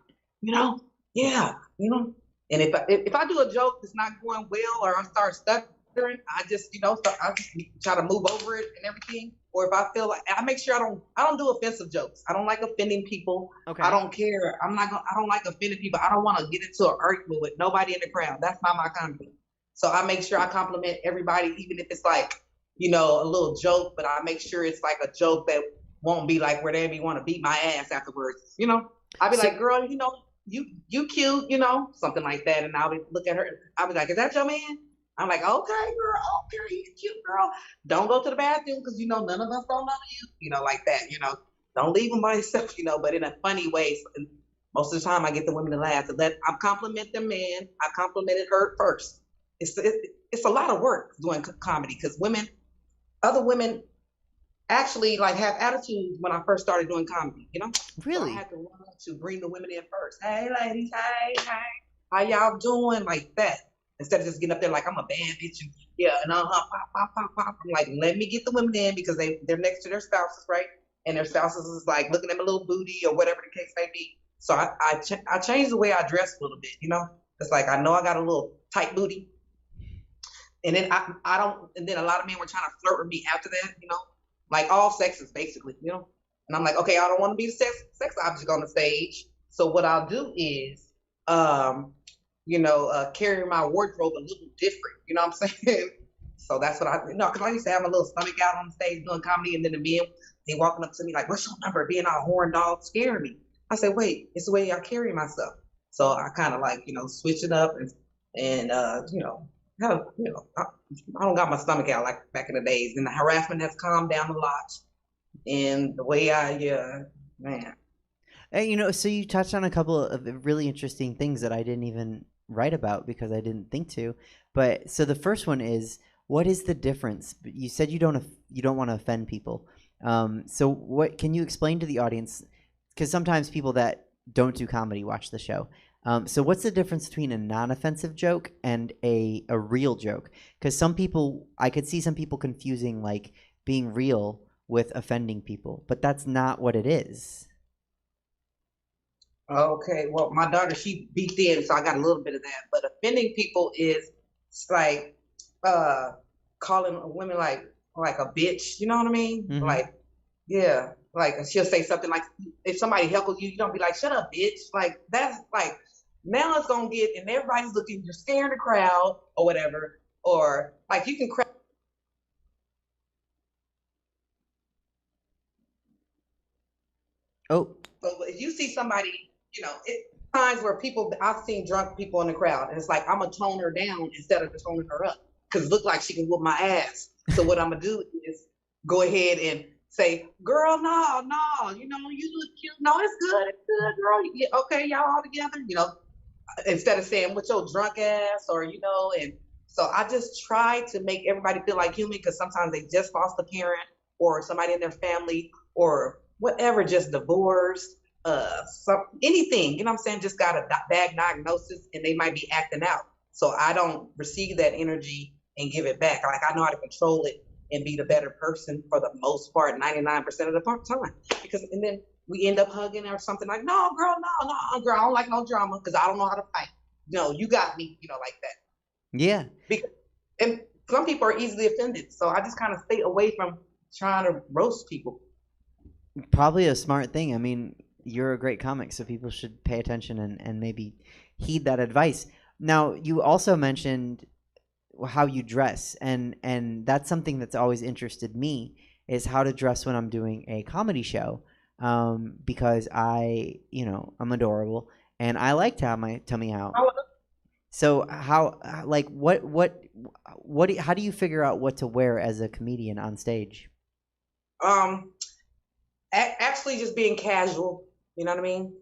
And if I do a joke that's not going well, or I start stuttering, I just I just try to move over it and everything. Or if I feel like, I make sure I don't do offensive jokes. I don't like offending people. Okay. I don't care. I don't like offending people. I don't want to get into an argument with nobody in the crowd. That's not my comedy. So I make sure I compliment everybody, even if it's like a little joke. But I make sure it's like a joke that won't be like where they want to beat my ass afterwards. I'll be like, girl, you cute, something like that. And I'll look at her. I'll be like, is that your man? I'm like, okay, girl, okay, he's cute, girl. Don't go to the bathroom because none of us don't know you, like that, Don't leave him by himself, but in a funny way. So, most of the time, I get the women to laugh. I compliment the man. I complimented her first. It's a lot of work doing comedy because other women actually like have attitudes when I first started doing comedy, Really? So I had to learn to bring the women in first. Hey, ladies, hey, how y'all doing? Like that. Instead of just getting up there like I'm a bad bitch and pop. I'm like, let me get the women in because they're next to their spouses, right? And their spouses is like looking at my little booty or whatever the case may be. So I changed the way I dress a little bit, It's like I know I got a little tight booty, and then I don't. And then a lot of men were trying to flirt with me after that, like all sexes basically, And I'm like, okay, I don't want to be a sex object on the stage. So what I'll do is, carry my wardrobe a little different. You know what I'm saying? So that's what because I used to have my little stomach out on the stage doing comedy, and then the men, they walking up to me like, what's your number? Being all horn dog, scaring me. I said, wait, it's the way I carry myself. So I kind of like, switch it up and I don't got my stomach out like back in the days. And the harassment has calmed down a lot. And the way man. And, so you touched on a couple of really interesting things that I didn't even write about because I didn't think to. But so the first one is, what is the difference? You said you don't want to offend people. So what can you explain to the audience? Because sometimes people that don't do comedy watch the show. So what's the difference between a non-offensive joke and a real joke? Because I could see some people confusing like being real with offending people, but that's not what it is. Okay, well, my daughter, she be thin, so I got a little bit of that. But offending people is like calling women like a bitch. You know what I mean? Mm-hmm. Like, yeah, like she'll say something like, if somebody heckles you, you don't be like, shut up, bitch. Like that's like now it's gonna get, and everybody's looking, you're scaring the crowd or whatever, or like you can crack. Oh. So if you see somebody, times where I've seen drunk people in the crowd, and it's like I'm gonna tone her down instead of toning her up because it look like she can whoop my ass. So what I'm gonna do is go ahead and say, girl, no, you know, you look cute. No, it's good, girl. Yeah, okay, y'all all together, you know, instead of saying, with your drunk ass, or, you know, and so I just try to make everybody feel like human, because sometimes they just lost a parent or somebody in their family or whatever, just divorced, anything, you know what I'm saying, just got a bad diagnosis and they might be acting out. So I don't receive that energy and give it back. Like, I know how to control it and be the better person for the most part, 99% of the time. Because, and then we end up hugging or something like, no, girl, girl, I don't like no drama because I don't know how to fight. No, you got me, you know, like that. Yeah. Because, and some people are easily offended. So I just kind of stay away from trying to roast people. Probably a smart thing. I mean, you're a great comic, so people should pay attention and maybe heed that advice. Now, you also mentioned how you dress, and that's something that's always interested me, is how to dress when I'm doing a comedy show, because I'm adorable and I like to have my tummy out. So how, like, how do you figure out what to wear as a comedian on stage? Actually just being casual, you know what I mean?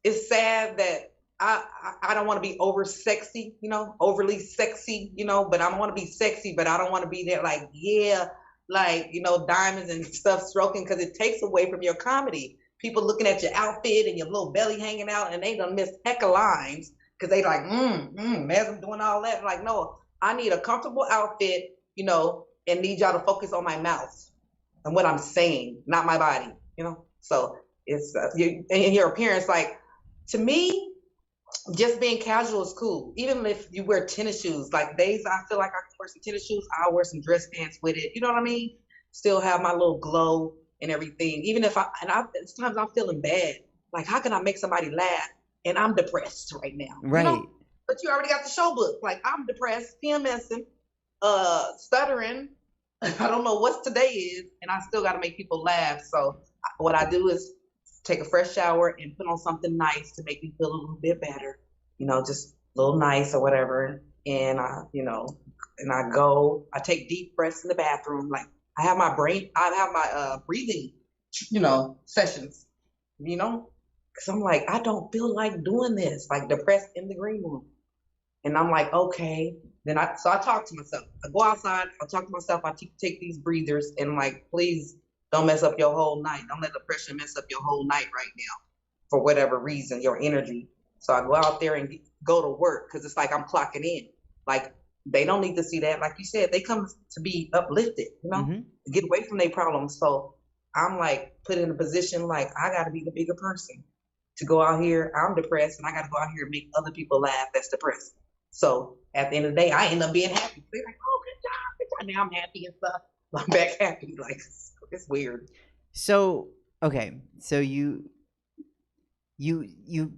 It's sad that I don't want to be over sexy, you know, overly sexy, you know, but I want to be sexy, but I don't want to be there like, yeah, like, you know, diamonds and stuff stroking, because it takes away from your comedy. People looking at your outfit and your little belly hanging out, and they done miss heck of lines because they like, Mesm doing all that. Like, no, I need a comfortable outfit, you know, and need y'all to focus on my mouth and what I'm saying, not my body, you know? So it's, and your appearance, like, to me, just being casual is cool. Even if you wear tennis shoes, like days I feel like I can wear some tennis shoes, I'll wear some dress pants with it. You know what I mean? Still have my little glow and everything. Even if sometimes I'm feeling bad. Like, how can I make somebody laugh? And I'm depressed right now. Right. You know? But you already got the show book. Like, I'm depressed, PMSing, stuttering. I don't know what today is, and I still got to make people laugh. So what I do is take a fresh shower and put on something nice to make me feel a little bit better, you know, just a little nice or whatever. And I take deep breaths in the bathroom. Like, I have my breathing, you know, sessions, you know, because I'm like, I don't feel like doing this, like depressed in the green room. And I'm like, okay. Then I talk to myself. I go outside, I talk to myself, I take these breathers, and like, please don't mess up your whole night. Don't let depression mess up your whole night right now for whatever reason, your energy. So I go out there and go to work, because it's like I'm clocking in. Like, they don't need to see that. Like you said, they come to be uplifted, you know, get away from their problems. So I'm like put in a position like I got to be the bigger person to go out here. I'm depressed, and I got to go out here and make other people laugh that's depressed. So at the end of the day, I end up being happy. They're like, oh, good job. Now I'm happy and stuff. I'm back happy. Like, it's weird. So, okay. So you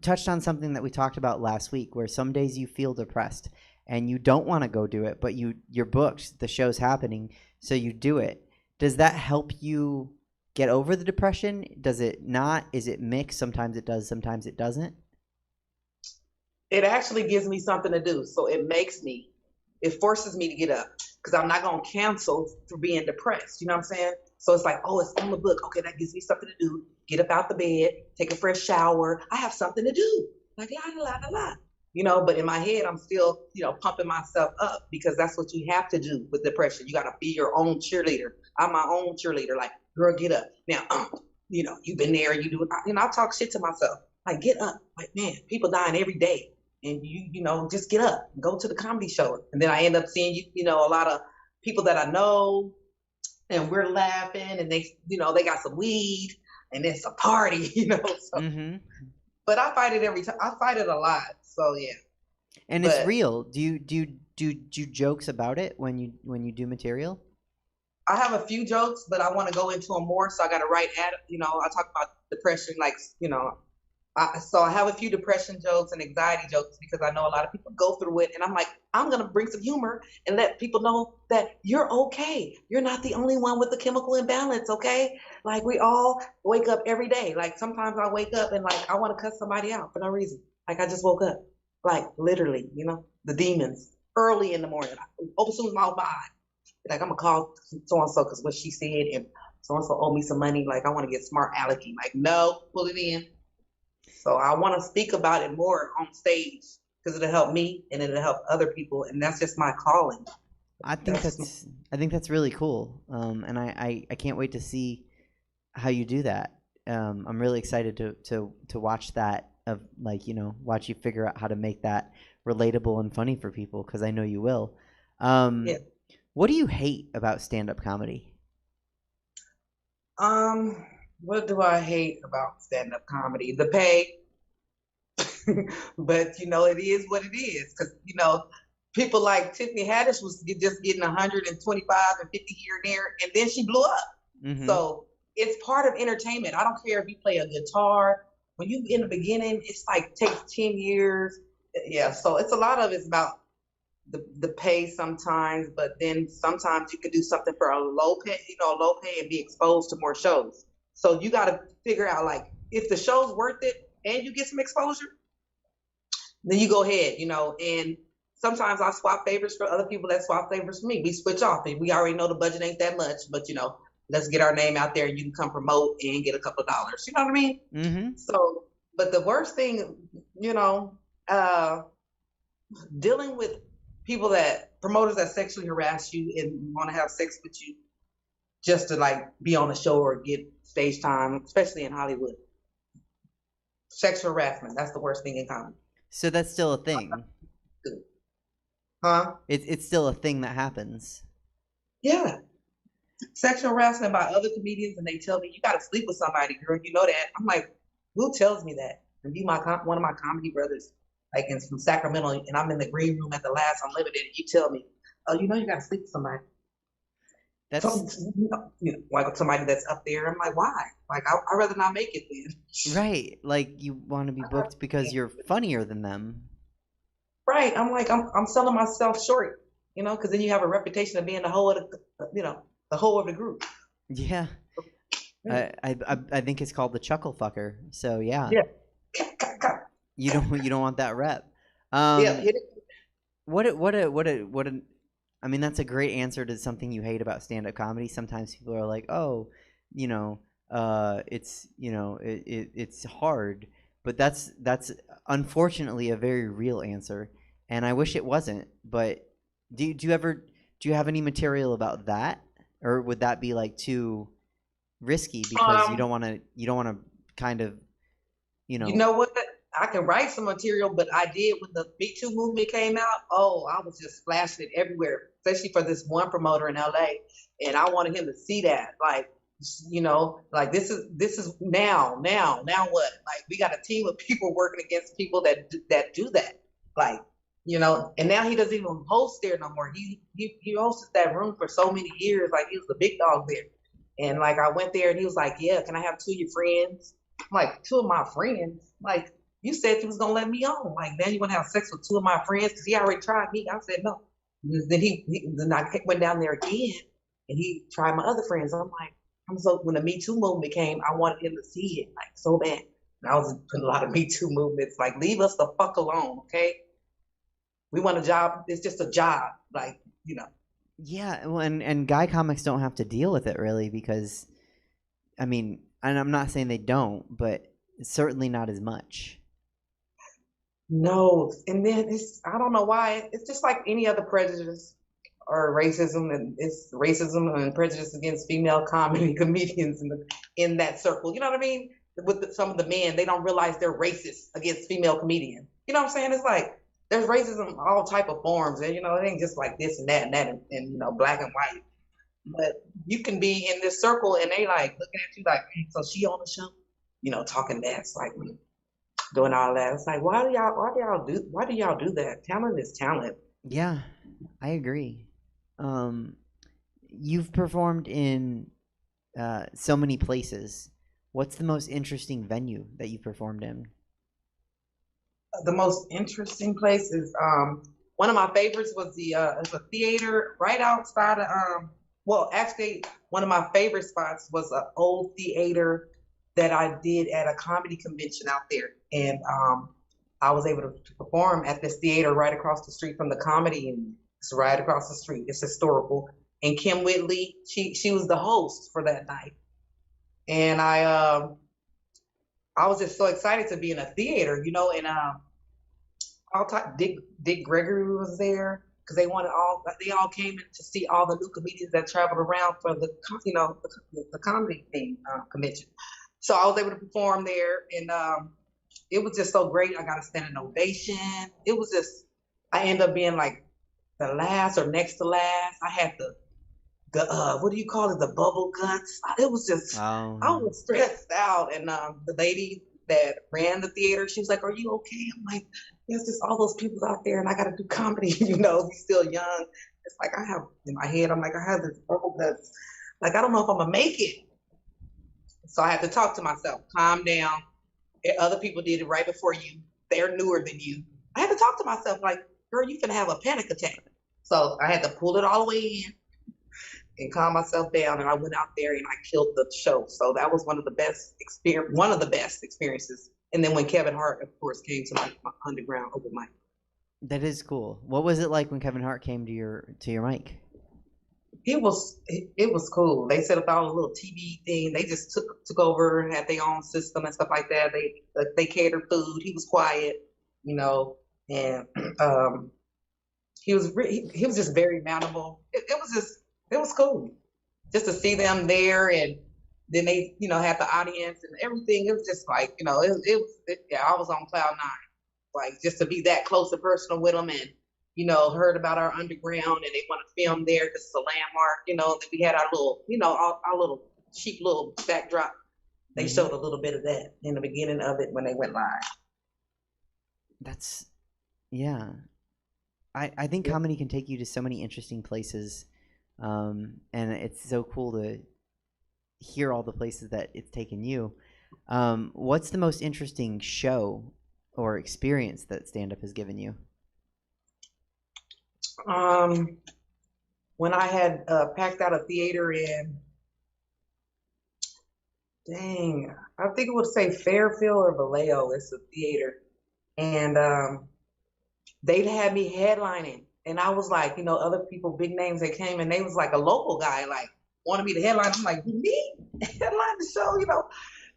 touched on something that we talked about last week, where some days you feel depressed and you don't want to go do it, but you're booked, the show's happening, so you do it. Does that help you get over the depression? Does it not? Is it mixed? Sometimes it does, sometimes it doesn't. It actually gives me something to do. So it forces me to get up, because I'm not going to cancel for being depressed. You know what I'm saying? So it's like, oh, it's on the book. Okay, that gives me something to do. Get up out the bed, take a fresh shower. I have something to do. Like, la. You know, but in my head, I'm still, you know, pumping myself up, because that's what you have to do with depression. You got to be your own cheerleader. I'm my own cheerleader. Like, girl, get up. Now, you know, you've been there. You do it. You know, I talk shit to myself. Like, get up. Like, man, people dying every day. And you know, just get up and go to the comedy show. And then I end up seeing, you know, a lot of people that I know, and we're laughing, and they, you know, they got some weed, and it's a party, you know. So, But I fight it every time. I fight it a lot. So yeah. And it's real. Do you do jokes about it when you do material? I have a few jokes, but I want to go into them more. So I got to write you know, I talk about depression, like, you know. So I have a few depression jokes and anxiety jokes, because I know a lot of people go through it. And I'm like, I'm going to bring some humor and let people know that you're okay. You're not the only one with the chemical imbalance, okay? Like, we all wake up every day. Like, sometimes I wake up and like, I want to cuss somebody out for no reason. Like, I just woke up. Like, literally, you know, the demons early in the morning. As soon as my mind, like, I'm going to call so-and-so because what she said, and so-and-so owe me some money. Like, I want to get smart alecky. Like, no, pull it in. So I want to speak about it more on stage because it'll help me and it'll help other people. And that's just my calling. I think that's really cool. And I can't wait to see how you do that. I'm really excited to watch that, of like, you know, watch you figure out how to make that relatable and funny for people, because I know you will. Yeah. What do you hate about stand-up comedy? What do I hate about stand-up comedy? The pay. But, you know, it is what it is. Because, you know, people like Tiffany Haddish was just getting 125 and 50 here and there, and then she blew up. Mm-hmm. So it's part of entertainment. I don't care if you play a guitar. When you in the beginning, it's like takes 10 years. Yeah, so it's a lot of it's about the pay sometimes, but then sometimes you can do something for a low pay, and be exposed to more shows. So you got to figure out, like, if the show's worth it and you get some exposure, then you go ahead, you know. And sometimes I swap favors for other people that swap favors for me. We switch off, and we already know the budget ain't that much, but, you know, let's get our name out there and you can come promote and get a couple of dollars. You know what I mean? Mm-hmm. So, but the worst thing, you know, dealing with promoters that sexually harass you and want to have sex with you just to, like, be on a show or get stage time, especially in Hollywood. Sexual harassment, that's the worst thing in comedy. So that's still a thing. Huh? It's still a thing that happens. Yeah. Sexual harassment by other comedians, and they tell me, you got to sleep with somebody, girl. You know that. I'm like, who tells me that? And one of my comedy brothers, like, from Sacramento, and I'm in the green room at the Last Unlimited, and you tell me, oh, you know, you got to sleep with somebody. That's like somebody that's up there. I'm like, why? Like, I'd rather not make it then. right. Like, you want to be booked because you're funnier than them. Right. I'm like, I'm selling myself short, you know, because then you have a reputation of being the whole of the whole of the grouut. Yeah. I think it's called the chuckle fucker. So yeah. Yeah. You don't want that rep. Yeah. Hit it. What I mean, that's a great answer to something you hate about stand-up comedy. Sometimes people are like, oh, you know, it's, you know, it's hard, but that's unfortunately a very real answer, and I wish it wasn't. But do you have any material about that, or would that be like too risky because you don't want to kind of, you know? You know what? I can write some material, but I did when the Me Too movement came out. Oh, I was just flashing it everywhere, especially for this one promoter in LA, and I wanted him to see that. Like, you know, like this is now what? Like, we got a team of people working against people that do that. Like, you know, and now he doesn't even host there no more. He hosted that room for so many years. Like, he was the big dog there. And like, I went there and he was like, yeah, can I have 2 of your friends? I'm like, 2 of my friends? Like, you said you was gonna let me on. Like, now you want to have sex with 2 of my friends because he already tried me. I said no. Then I went down there again, and he tried my other friends. I'm like, when the Me Too movement came, I wanted him to see it, like, so bad. And I was putting a lot of Me Too movements, like, leave us the fuck alone, okay? We want a job. It's just a job, like, you know. Yeah, well, and guy comics don't have to deal with it really because, I mean, and I'm not saying they don't, but certainly not as much. No, and then I don't know why, it's just like any other prejudice or racism, and it's racism and prejudice against female comedians in that circle. You know what I mean? With some of the men, they don't realize they're racist against female comedians. You know what I'm saying? It's like there's racism all type of forms, and, you know, it ain't just like this and that and you know, black and white. But you can be in this circle and they like looking at you like, hey, so she on the show, you know, talking mess, like, doing all that. It's like, why do y'all do that? Talent is talent. Yeah, I agree. You've performed in so many places. What's the most interesting venue that you've performed in? The most interesting place is one of my favorites was it's a theater right outside of well, actually, one of my favorite spots was an old theater that I did at a comedy convention out there. And I was able to perform at this theater right across the street from the comedy, and it's right across the street. It's historical. and Kim Whitley. She was the host for that night, and I was just so excited to be in a theater, you know, and Dick Gregory was there because they all came in to see all the new comedians that traveled around for the comedy thing convention. So I was able to perform there, and it was just so great. I got a standing ovation. It was just, I ended up being like the last or next to last. I had the what do you call it? The bubble guts. It was just, I was stressed out. And the lady that ran the theater, she was like, "Are you okay?" I'm like, "There's just all those people out there, and I got to do comedy." You know, he's still young. It's like I have in my head, I'm like, I have this bubble guts. Like, I don't know if I'm gonna make it. So I had to talk to myself, calm down. Other people did it right before you. They're newer than you. I had to talk to myself like, "Girl, you finna have a panic attack." So I had to pull it all the way in and calm myself down, and I went out there and I killed the show. So that was one of the best experiences. And then when Kevin Hart, of course, came to my underground open mic. That is cool. What was it like when Kevin Hart came to your mic? It was cool. They set up all the little TV thing. They just took over and had their own system and stuff like that. They catered food. He was quiet, you know, and he was just very mountable. It was cool just to see them there, and then they, you know, had the audience and everything. It was just like, you know, yeah, I was on cloud nine, like just to be that close and personal with them, and you know, heard about our underground, and they want to film there because it's a landmark, you know. That we had our little, you know, our little cheap little backdrop. They showed a little bit of that in the beginning of it when they went live. That's, yeah. I think comedy can take you to so many interesting places. And it's so cool to hear all the places that it's taken you. What's the most interesting show or experience that stand-up has given you? When I had packed out a theater in, I think it would say Fairfield or Vallejo. It's a theater, and they'd had me headlining. And I was like, you know, other people, big names that came, and they was like a local guy, like, wanted me to headline. I'm like, me? Headline the show, you know?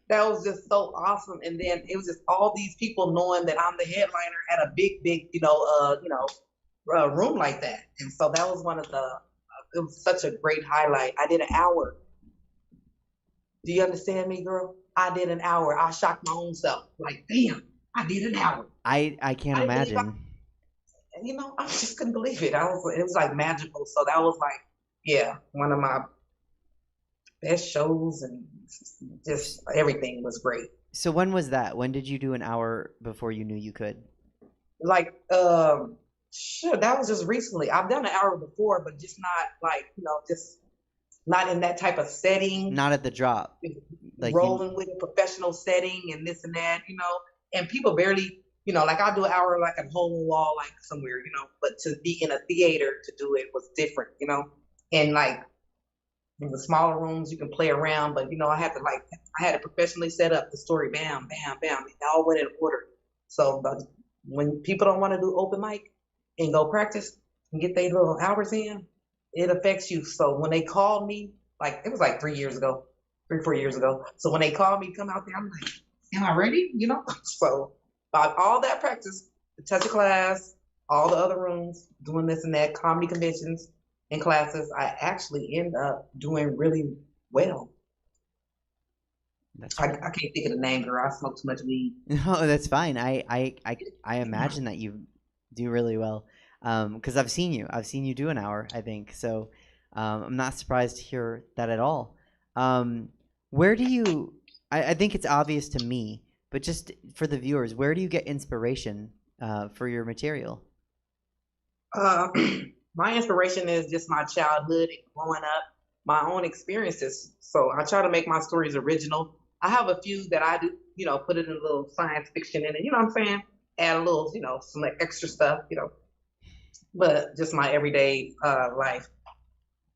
That was just so awesome. And then it was just all these people knowing that I'm the headliner at a big, room like that. And so that was it was such a great highlight. I did an hour. Do you understand me, girl? I did an hour. I shocked my own self. Like, damn, I did an hour. I can't imagine. You know, I just couldn't believe it. It was like magical. So that was like, yeah, one of my best shows, and just everything was great. So when was that? When did you do an hour before you knew you could? Like, sure, that was just recently. I've done an hour before, but just not like, you know, just not in that type of setting. Not at the drop. Like rolling with a professional setting and this and that, you know, and people barely, you know, like I'll do an hour like at hole in the wall, like somewhere, you know, but to be in a theater to do it was different, you know, and like in the smaller rooms you can play around, but you know, I had to professionally set up the story, bam, bam, bam, it all went in order. So when people don't want to do open mic and go practice and get their little hours in, it affects you. So when they called me, like it was like 4 years ago. So when they called me, come out there, I'm like, am I ready? You know? So by all that practice, the touch of class, all the other rooms, doing this and that, comedy conventions and classes, I actually end up doing really well. I can't think of the name, girl. I smoke too much weed. No, that's fine. I imagine that you do really well. Because I've seen you do an hour, I think. So I'm not surprised to hear that at all. Where do you, I think it's obvious to me, but just for the viewers, where do you get inspiration for your material? My inspiration is just my childhood and growing up, my own experiences. So I try to make my stories original. I have a few that I do, you know, put it in a little science fiction in it, you know what I'm saying? Add a little, you know, some extra stuff, you know, but just my everyday life.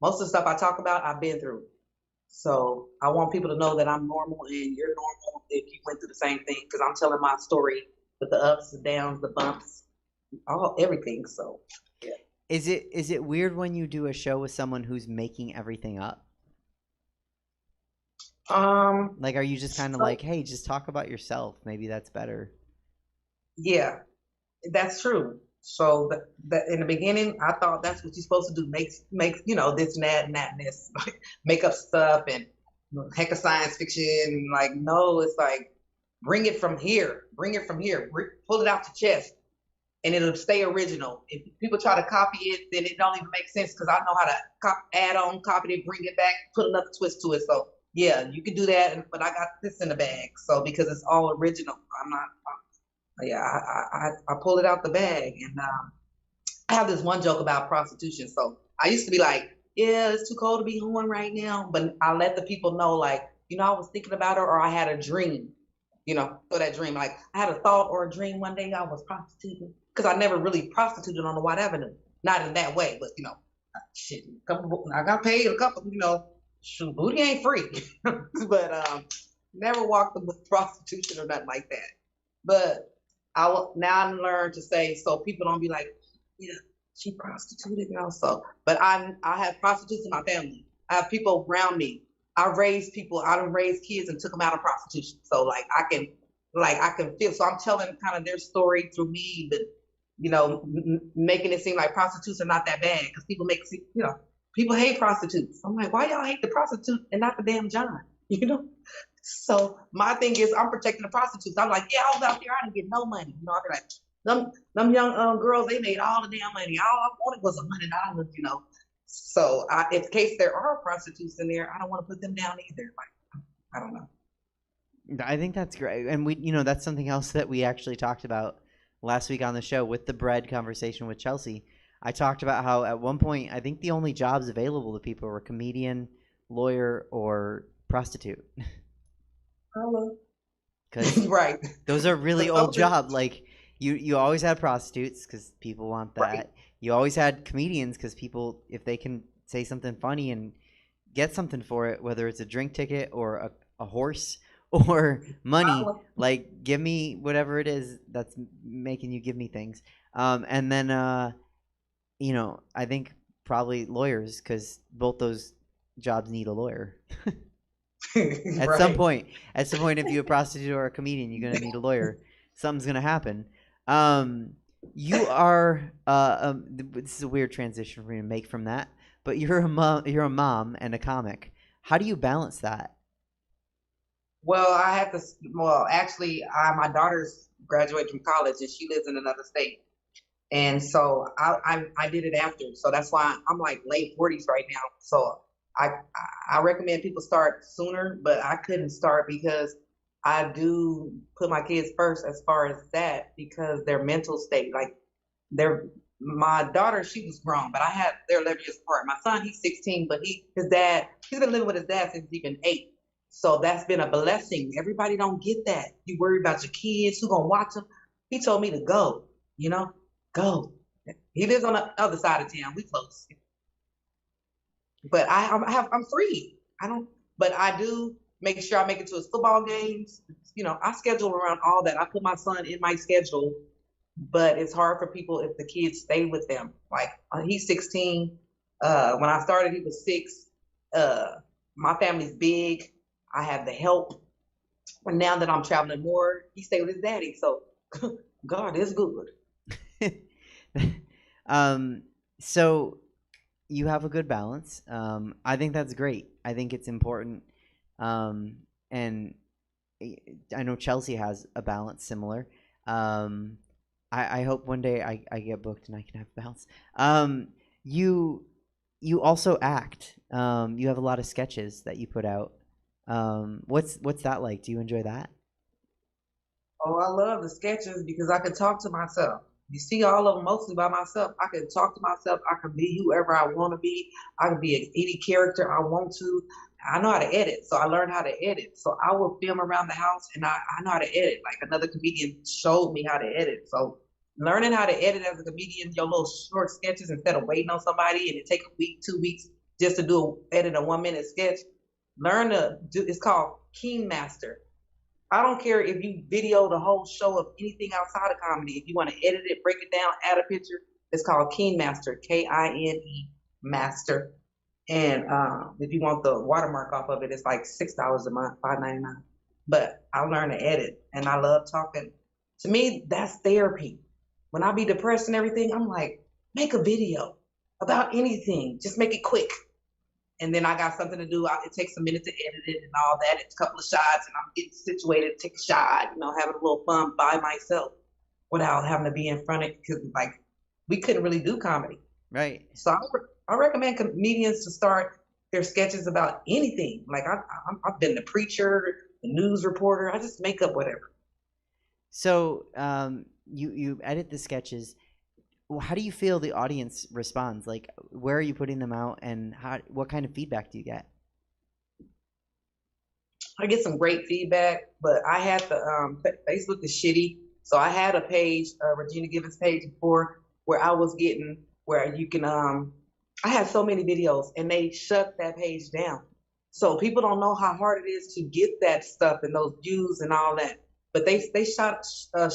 Most of the stuff I talk about, I've been through. So I want people to know that I'm normal and you're normal if you went through the same thing, because I'm telling my story with the ups, the downs, the bumps, everything. So yeah. Is it weird when you do a show with someone who's making everything up? Like, are you just kind of like, hey, just talk about yourself? Maybe that's better. Yeah, that's true. So that in the beginning, I thought that's what you're supposed to do. Make this and that and that and this, like, make up stuff and heck of science fiction. Like, no, it's like bring it from here. Pull it out your chest, and it'll stay original. If people try to copy it, then it don't even make sense because I know how to add on, copy it, bring it back, put another twist to it. So yeah, you can do that, but I got this in the bag. So because it's all original, I pull it out the bag. And I have this one joke about prostitution. So I used to be like, yeah, it's too cold to be home right now. But I let the people know, like, I was thinking about her, or I had a dream, so that dream, like I had a thought or a dream one day I was prostituting, because I never really prostituted on the White Avenue. Not in that way, but, shit, I got paid a couple, shoot, booty ain't free. But never walked with prostitution or nothing like that. But now I learned to say, so people don't be like, yeah, she prostituted, so. But I have prostitutes in my family. I have people around me. I raised kids and took them out of prostitution. So I can feel. So I'm telling kind of their story through me, but making it seem like prostitutes are not that bad, because people make it seem, people hate prostitutes. I'm like, why y'all hate the prostitute and not the damn John? So my thing is, I'm protecting the prostitutes. I'm like, yeah, I was out there, I didn't get no money. I'll be like, them young girls, they made all the damn money. All I wanted was $100, So in case there are prostitutes in there, I don't want to put them down either. Like, I don't know. I think that's great. And we, that's something else that we actually talked about last week on the show with the bread conversation with Chelsea. I talked about how at one point, I think the only jobs available to people were comedian, lawyer, or prostitute. Because right, those are really old jobs. Like you always had prostitutes because people want that. Right. You always had comedians because people, if they can say something funny and get something for it, whether it's a drink ticket or a horse or money, like give me whatever it is that's making you give me things. And then I think probably lawyers, because both those jobs need a lawyer. At some point, if you're a prostitute or a comedian, you're gonna need a lawyer. Something's gonna happen. You are this is a weird transition for me to make from that, but you're a mom and a comic. How do you balance that? Well, I have to. Well, actually, my daughter's graduated from college and she lives in another state, and so I did it after. So that's why I'm like late 40s right now. So I recommend people start sooner, but I couldn't start because I do put my kids first as far as that, because their mental state, like my daughter, she was grown, but they're 11 years apart. My son, he's 16, but he's been living with his dad since he's been 8. So that's been a blessing. Everybody don't get that. You worry about your kids, who gonna watch them. He told me to go, go. He lives on the other side of town. We close. But I'm free. But I do make sure I make it to his football games. I schedule around all that. I put my son in my schedule, but it's hard for people if the kids stay with them. Like he's 16. When I started, he was 6. My family's big. I have the help. And now that I'm traveling more, he stay with his daddy. So God is good. So you have a good balance. I think that's great. I think it's important. And I know Chelsea has a balance similar. I hope one day I get booked and I can have a balance. You also act. You have a lot of sketches that you put out. What's that like? Do you enjoy that? Oh, I love the sketches because I can talk to myself. You see all of them mostly by myself. I can talk to myself. I can be whoever I want to be. I can be any character I want to. I know how to edit, so I learned how to edit. So I will film around the house, and I know how to edit. Like another comedian showed me how to edit. So learning how to edit as a comedian, your little short sketches instead of waiting on somebody and it take a week, 2 weeks just to edit a 1-minute sketch. Learn to do. It's called Keen Master. I don't care if you video the whole show of anything outside of comedy. If you want to edit it, break it down, add a picture, It's called Keen Master, Kine Master. And if you want the watermark off of it, it's like $6 a month, $5.99. But I learned to edit, and I love talking. To me, that's therapy. When I be depressed and everything, I'm like, make a video about anything. Just make it quick. And then I got something to do. It takes a minute to edit it and all that. It's a couple of shots, and I'm getting situated to take a shot, having a little fun by myself without having to be in front of it, because like we couldn't really do comedy. Right. So I recommend comedians to start their sketches about anything. Like I've been the preacher, the news reporter. I just make up whatever. So you edit the sketches. How do you feel the audience responds? Like, where are you putting them out, and what kind of feedback do you get? I get some great feedback, but I had the Facebook is shitty. So I had a page, Regina Givens page before, where I was getting, where you can, I had so many videos, and they shut that page down. So people don't know how hard it is to get that stuff and those views and all that. But they shut a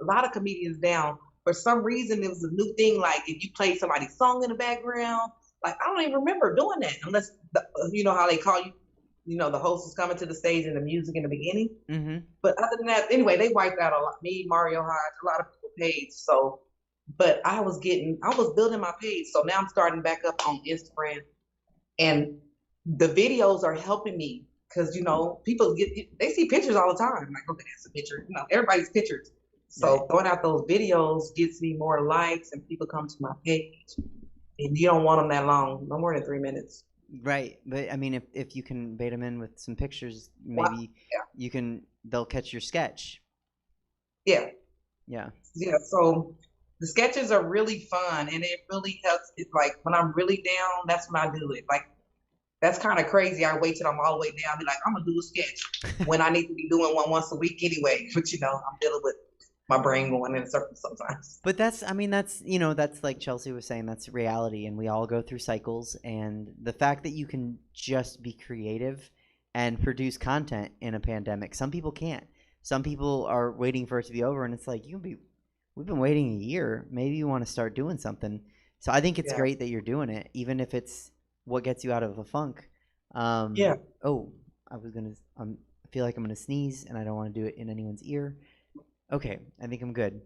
lot of comedians down. For some reason, it was a new thing. Like if you play somebody's song in the background, like I don't even remember doing that unless how they call you. The host is coming to the stage and the music in the beginning. Mm-hmm. But other than that, anyway, they wiped out a lot. Me, Mario Hodge, a lot of people page. So, but I was building my page. So now I'm starting back up on Instagram, and the videos are helping me because people they see pictures all the time. Like, okay, that's a picture. Everybody's pictures. So throwing out those videos gets me more likes, and people come to my page. And you don't want them that long, no more than 3 minutes. Right, but I mean, if you can bait them in with some pictures, maybe they'll catch your sketch. Yeah. Yeah. Yeah. So the sketches are really fun, and it really helps. It's like when I'm really down, that's when I do it. Like that's kind of crazy. I wait till I'm all the way down, be like, I'm gonna do a sketch when I need to be doing one once a week anyway. But I'm dealing with my brain going in a circle sometimes. But that's like Chelsea was saying, that's reality, and we all go through cycles. And the fact that you can just be creative and produce content in a pandemic, some people can't. Some people are waiting for it to be over, and it's like, we've been waiting a year. Maybe you want to start doing something. So I think it's great that you're doing it, even if it's what gets you out of a funk. Oh, I feel like I'm gonna sneeze, and I don't want to do it in anyone's ear. Okay, I think I'm good.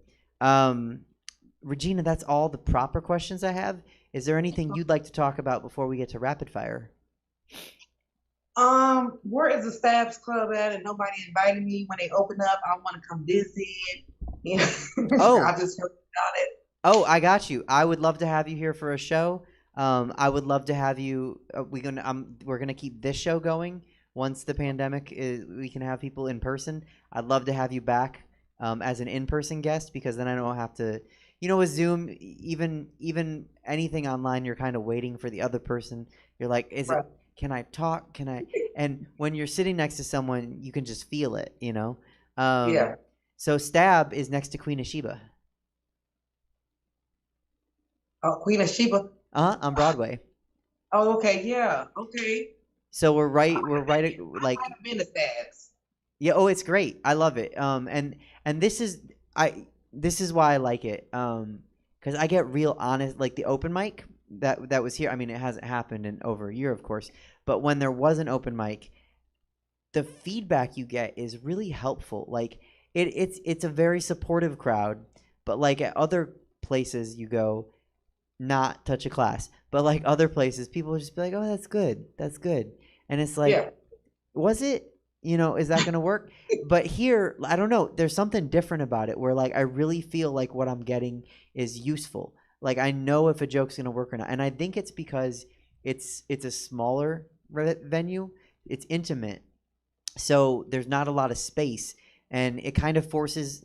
Regina, that's all the proper questions I have. Is there anything you'd like to talk about before we get to rapid fire? Where is the Stabs Club at? And nobody invited me when they open up. I want to come visit. Oh, I just heard about it. Oh, I got you. I would love to have you here for a show. I would love to have you. We're gonna keep this show going once the pandemic is. We can have people in person. I'd love to have you back. As an in-person guest, because then I don't have to, with Zoom, even anything online, you're kind of waiting for the other person. You're like, can I talk? Can I? And when you're sitting next to someone, you can just feel it, Yeah. So Stab is next to Queen of Sheba. Oh, Queen of Sheba. On Broadway. Oh, okay, yeah, okay. So we're right, like. I've been to Stabs. Yeah. Oh, it's great. I love it. And this is why I like it. Because I get real honest, like the open mic that was here. I mean, it hasn't happened in over a year, of course. But when there was an open mic, the feedback you get is really helpful. Like it's a very supportive crowd. But like at other places you go, not touch a class. But like other places, people will just be like, "Oh, that's good. That's good." And it's like, was it? Is that going to work? But here, I don't know. There's something different about it where, like, I really feel like what I'm getting is useful. Like, I know if a joke's going to work or not. And I think it's because it's a smaller venue. It's intimate. So there's not a lot of space. And it kind of forces,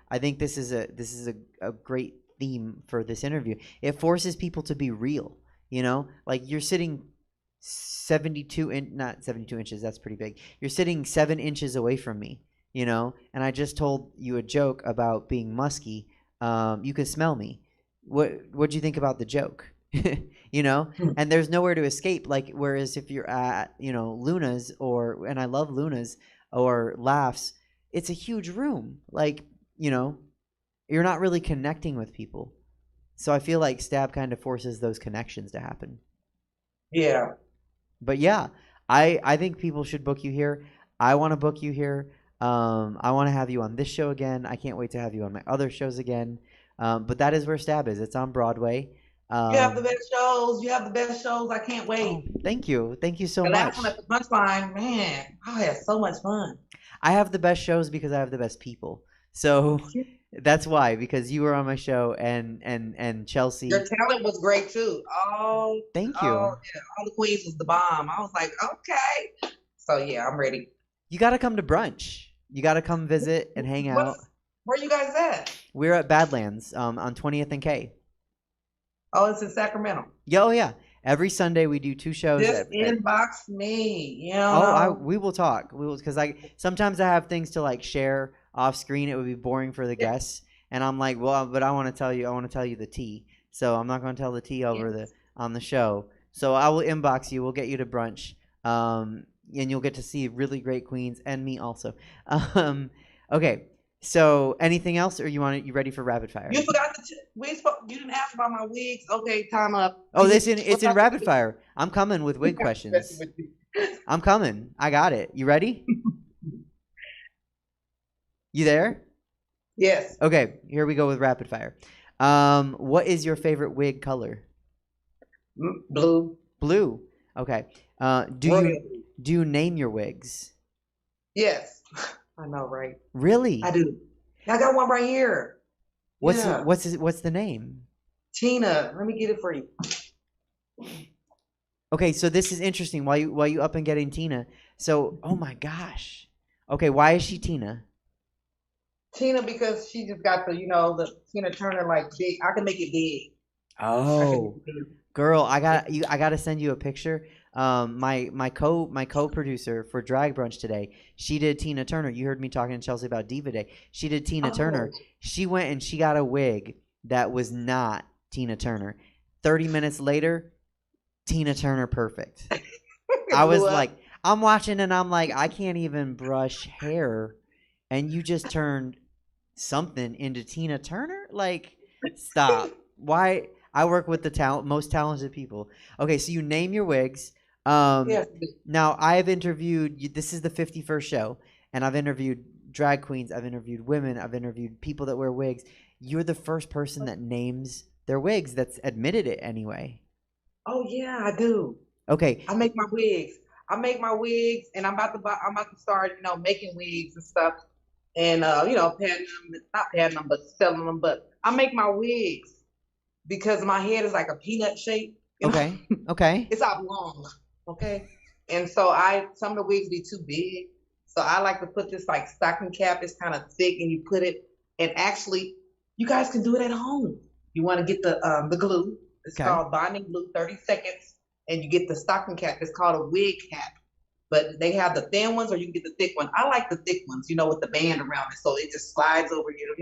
I think this is a great theme for this interview. It forces people to be real, Like, you're sitting... not 72 inches, that's pretty big. You're sitting 7 inches away from me, and I just told you a joke about being musky. You can smell me. What'd you think about the joke? And there's nowhere to escape. Like, whereas if you're at, Luna's and I love Luna's or Laughs, it's a huge room. Like, you're not really connecting with people. So I feel like Stab kind of forces those connections to happen. Yeah. But yeah, I think people should book you here. I want to book you here. I want to have you on this show again. I can't wait to have you on my other shows again. But that is where Stab is. It's on Broadway. You have the best shows. You have the best shows. I can't wait. Oh, thank you. Thank you so The much. last one at the Punchline, man, I had so much fun. I have the best shows because I have the best people. So that's why, because you were on my show and Chelsea. Your talent was great too. Oh, thank you. Oh, yeah, all the queens was the bomb. I was like, okay. So yeah, I'm ready. You got to come to brunch. You got to come visit and hang out. Where you guys at? We're at Badlands on 20th and K. Oh, it's in Sacramento. Yeah, oh yeah. Every Sunday we do 2 shows. Just inbox me. You know. We will talk. We will, because sometimes I have things to like share off screen. It would be boring for the guests, and I'm like, well, but I want to tell you the tea. So I'm not going to tell the tea over on the show. So I will inbox you. We'll get you to brunch, and you'll get to see really great queens and me also. Okay. So, anything else, or you ready for rapid fire? You forgot you didn't ask about my wigs. Okay, time up. Oh, it's in rapid fire. I'm coming with wig questions. I'm coming. I got it. You ready? You there? Yes. Okay, here we go with rapid fire. What is your favorite wig color? Blue. Blue. Okay. Do you name your wigs? Yes. I know, right? Really? I do. I got one right here. What's the name? Tina. Let me get it for you. Okay, so this is interesting. While you up and getting Tina. So, oh my gosh. Okay, why is she Tina? Tina, because she just got the Tina Turner like big. I can make it big. Oh, girl, I got to send you a picture. My co-producer for Drag Brunch today, she did Tina Turner. You heard me talking to Chelsea about Diva Day. She did Tina Turner. She went and she got a wig that was not Tina Turner. 30 minutes later, Tina Turner perfect. I was like, I'm watching and I'm like, I can't even brush hair, and you just turned something into Tina Turner? Like, stop. Why? I work with the most talented people. Okay, so you name your wigs. Yes. Now, I've interviewed, this is the 51st show, and I've interviewed drag queens, I've interviewed women, I've interviewed people that wear wigs. You're the first person that names their wigs that's admitted it anyway. Oh, yeah, I do. Okay. I make my wigs, and I'm about to start, making wigs and stuff, and padding them, not padding them, but selling them. But I make my wigs because my head is like a peanut shape. Okay. Okay. It's oblong. Okay. And so some of the wigs be too big. So I like to put this like stocking cap. It's kind of thick, and you put it, and actually you guys can do it at home. You want to get the glue. It's called bonding glue, 30 seconds. And you get the stocking cap. It's called a wig cap. But they have the thin ones, or you can get the thick one. I like the thick ones, with the band around it, so it just slides over you,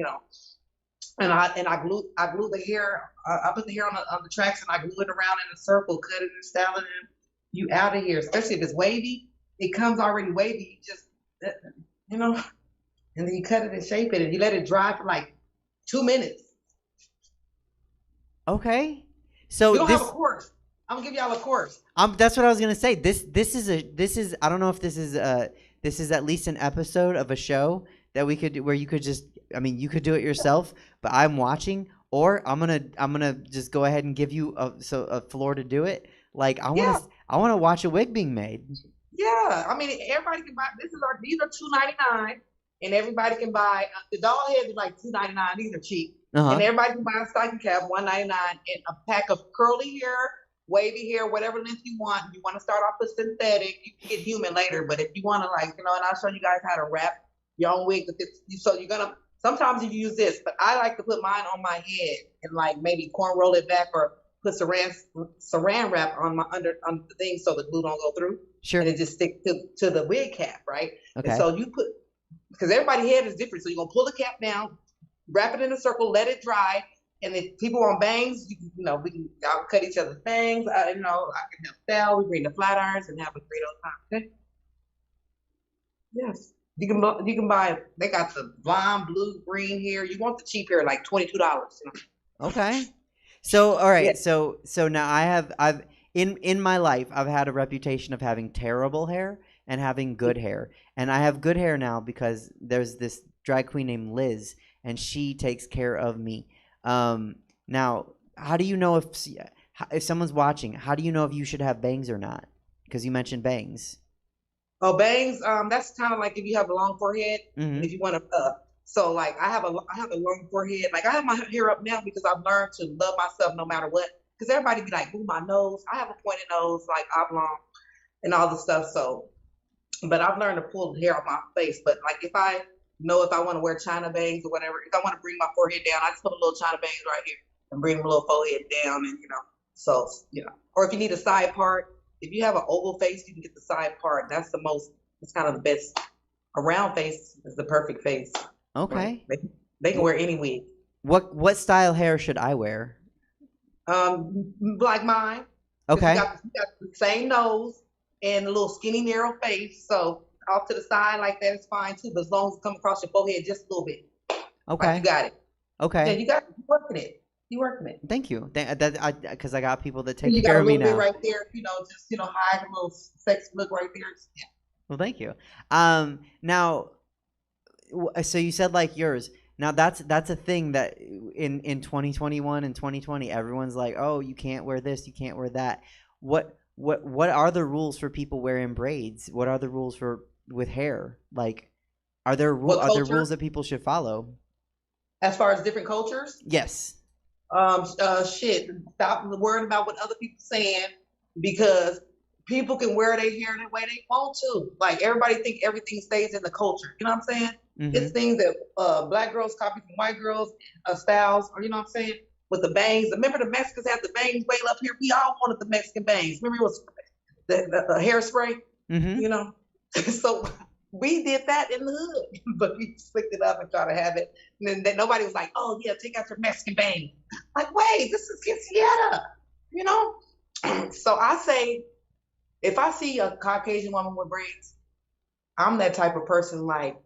And I glue the hair. I put the hair on the tracks, and I glue it around in a circle, cut it and style it. And you out of here, especially if it's wavy. It comes already wavy. You just and then you cut it and shape it, and you let it dry for like 2 minutes. Okay. So we don't have a course. I'm gonna give y'all a course. That's what I was gonna say. This is I don't know if this is at least an episode of a show that we could, where you could just, you could do it yourself, but I'm watching, or I'm gonna just go ahead and give you a floor to do it. Like I want to watch a wig being made. Yeah, everybody can buy. These are $2.99, and everybody can buy. The doll heads are like $2.99. These are cheap, and everybody can buy a stocking cap $1.99 and a pack of curly hair, wavy hair, whatever length you want. You want to start off with synthetic. You can get human later, but if you want to, and I'll show you guys how to wrap your own wig. So you're gonna. Sometimes you use this, but I like to put mine on my head and maybe corn roll it back, or put saran wrap on the thing so the glue don't go through. Sure. And it just stick to the wig cap, right? Okay. And so you because everybody's head is different, so you're gonna pull the cap down, wrap it in a circle, let it dry, and if people want bangs, I'll cut each other's bangs. I can help style. We bring the flat irons and have a great old time. Okay. Yes. You can buy. They got the blonde, blue, green hair. You want the cheap hair, like $22. Okay. So all right, Yeah. so now I've in my life I've had a reputation of having terrible hair and having good hair. And I have good hair now because there's this drag queen named Liz and she takes care of me. Now, how do you know if someone's watching, how do you know if you should have bangs or not? Because you mentioned bangs. Oh, bangs. That's kind of like if you have a long forehead. Mhm. If you want to, so like I have a long forehead. Like I have my hair up now because I've learned to love myself no matter what. Because everybody be like, "Ooh, my nose." I have a pointed nose, like oblong, and all the stuff. So, but I've learned to pull the hair off my face. But like if I want to wear China bangs or whatever, if I want to bring my forehead down, I just put a little China bangs right here and bring my little forehead down, and so or if you need a side part. If you have an oval face, you can get the side part. It's kind of the best. A round face is the perfect face. Okay. They can wear any wig. What style hair should I wear? Like mine. Okay. You got the same nose and a little skinny, narrow face. So off to the side like that is fine too. But as long as it comes across your forehead just a little bit. Okay. Like you got it. Okay. Yeah, you working it. You working it. Thank you. Because I got people that take You got care a of me little now. bit right there, just hide a little sexy look right there. Yeah. Well, thank you. Now, so you said like yours. Now that's a thing that in 2021 and 2020, everyone's like, oh, you can't wear this, you can't wear that. What are the rules for people wearing braids? What are the rules with hair? Like, are there rules that people should follow? As far as different cultures? Yes. Shit. Stop worrying about what other people saying because people can wear their hair the way they want to. Like everybody think everything stays in the culture. You know what I'm saying? Mm-hmm. It's things that black girls copy from white girls, styles, or you know what I'm saying? With the bangs. Remember the Mexicans had the bangs way up here? We all wanted the Mexican bangs. Remember it was the hairspray? Mm-hmm. So we did that in the hood, but we flicked it up and tried to have it. And then nobody was like, "Oh yeah, take out your Mexican bang." Like, wait, this is Quinceañera, So I say, if I see a Caucasian woman with braids, I'm that type of person. Like,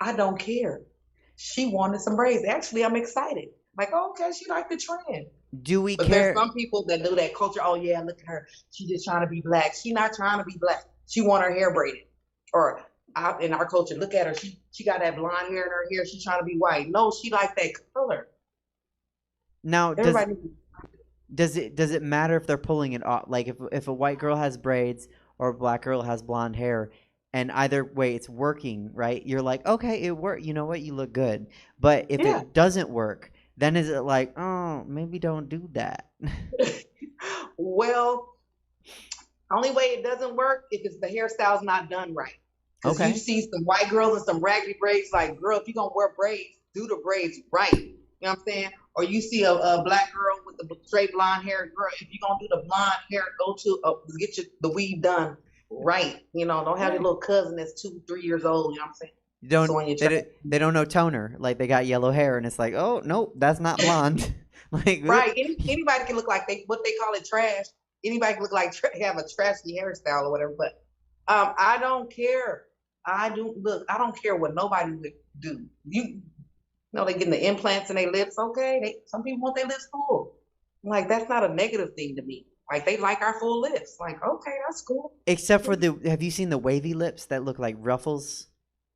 I don't care. She wanted some braids. Actually, I'm excited. Like, oh, okay, she liked the trend. Do we but care? There's some people that do that culture. Oh yeah, look at her. She just trying to be black. She not trying to be black. She want her hair braided. Or in our culture, look at her. She got that blonde hair in her hair. She's trying to be white. No, she like that color. Now, does it matter if they're pulling it off? Like if a white girl has braids or a black girl has blonde hair, and either way it's working, right? You're like, okay, it worked. You know what? You look good. But if it doesn't work, then is it like, oh, maybe don't do that? Well, only way it doesn't work if the hairstyle's not done right. Because you see some white girls with some raggedy braids, like, girl, if you're going to wear braids, do the braids right. You know what I'm saying? Or you see a black girl with the straight blonde hair, girl, if you're going to do the blonde hair, go to get the weave done right. Don't have your little cousin that's 2-3 years old. You know what I'm saying? They don't know toner. Like, they got yellow hair, and it's like, oh, nope, that's not blonde. Like, right. Anybody can look like what they call it trash. Anybody can look like have a trashy hairstyle or whatever. But I don't care. I don't care what nobody would do. They getting the implants in their lips. Okay, some people want their lips full. Like, that's not a negative thing to me. Like, they like our full lips. Like, okay, that's cool. Except for have you seen the wavy lips that look like ruffles?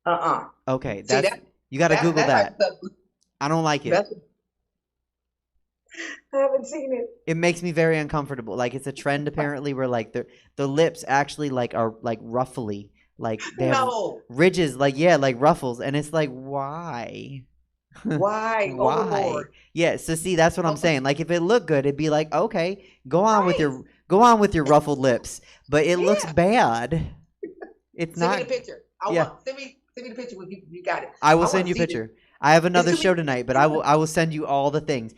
Okay, you got to Google that. I don't like it. I haven't seen it. It makes me very uncomfortable. Like, it's a trend apparently where like the lips actually like are like ruffly. Like they have ridges, like ruffles, and it's like, why? Why? Why? Yeah. So see, that's what I'm saying. Like, if it looked good, it'd be like, okay, go on with your ruffled lips, but it looks bad. It's not. Send me the picture. Send me the picture when you got it. I will send you a picture. I have another show tonight, but I will send you all the things.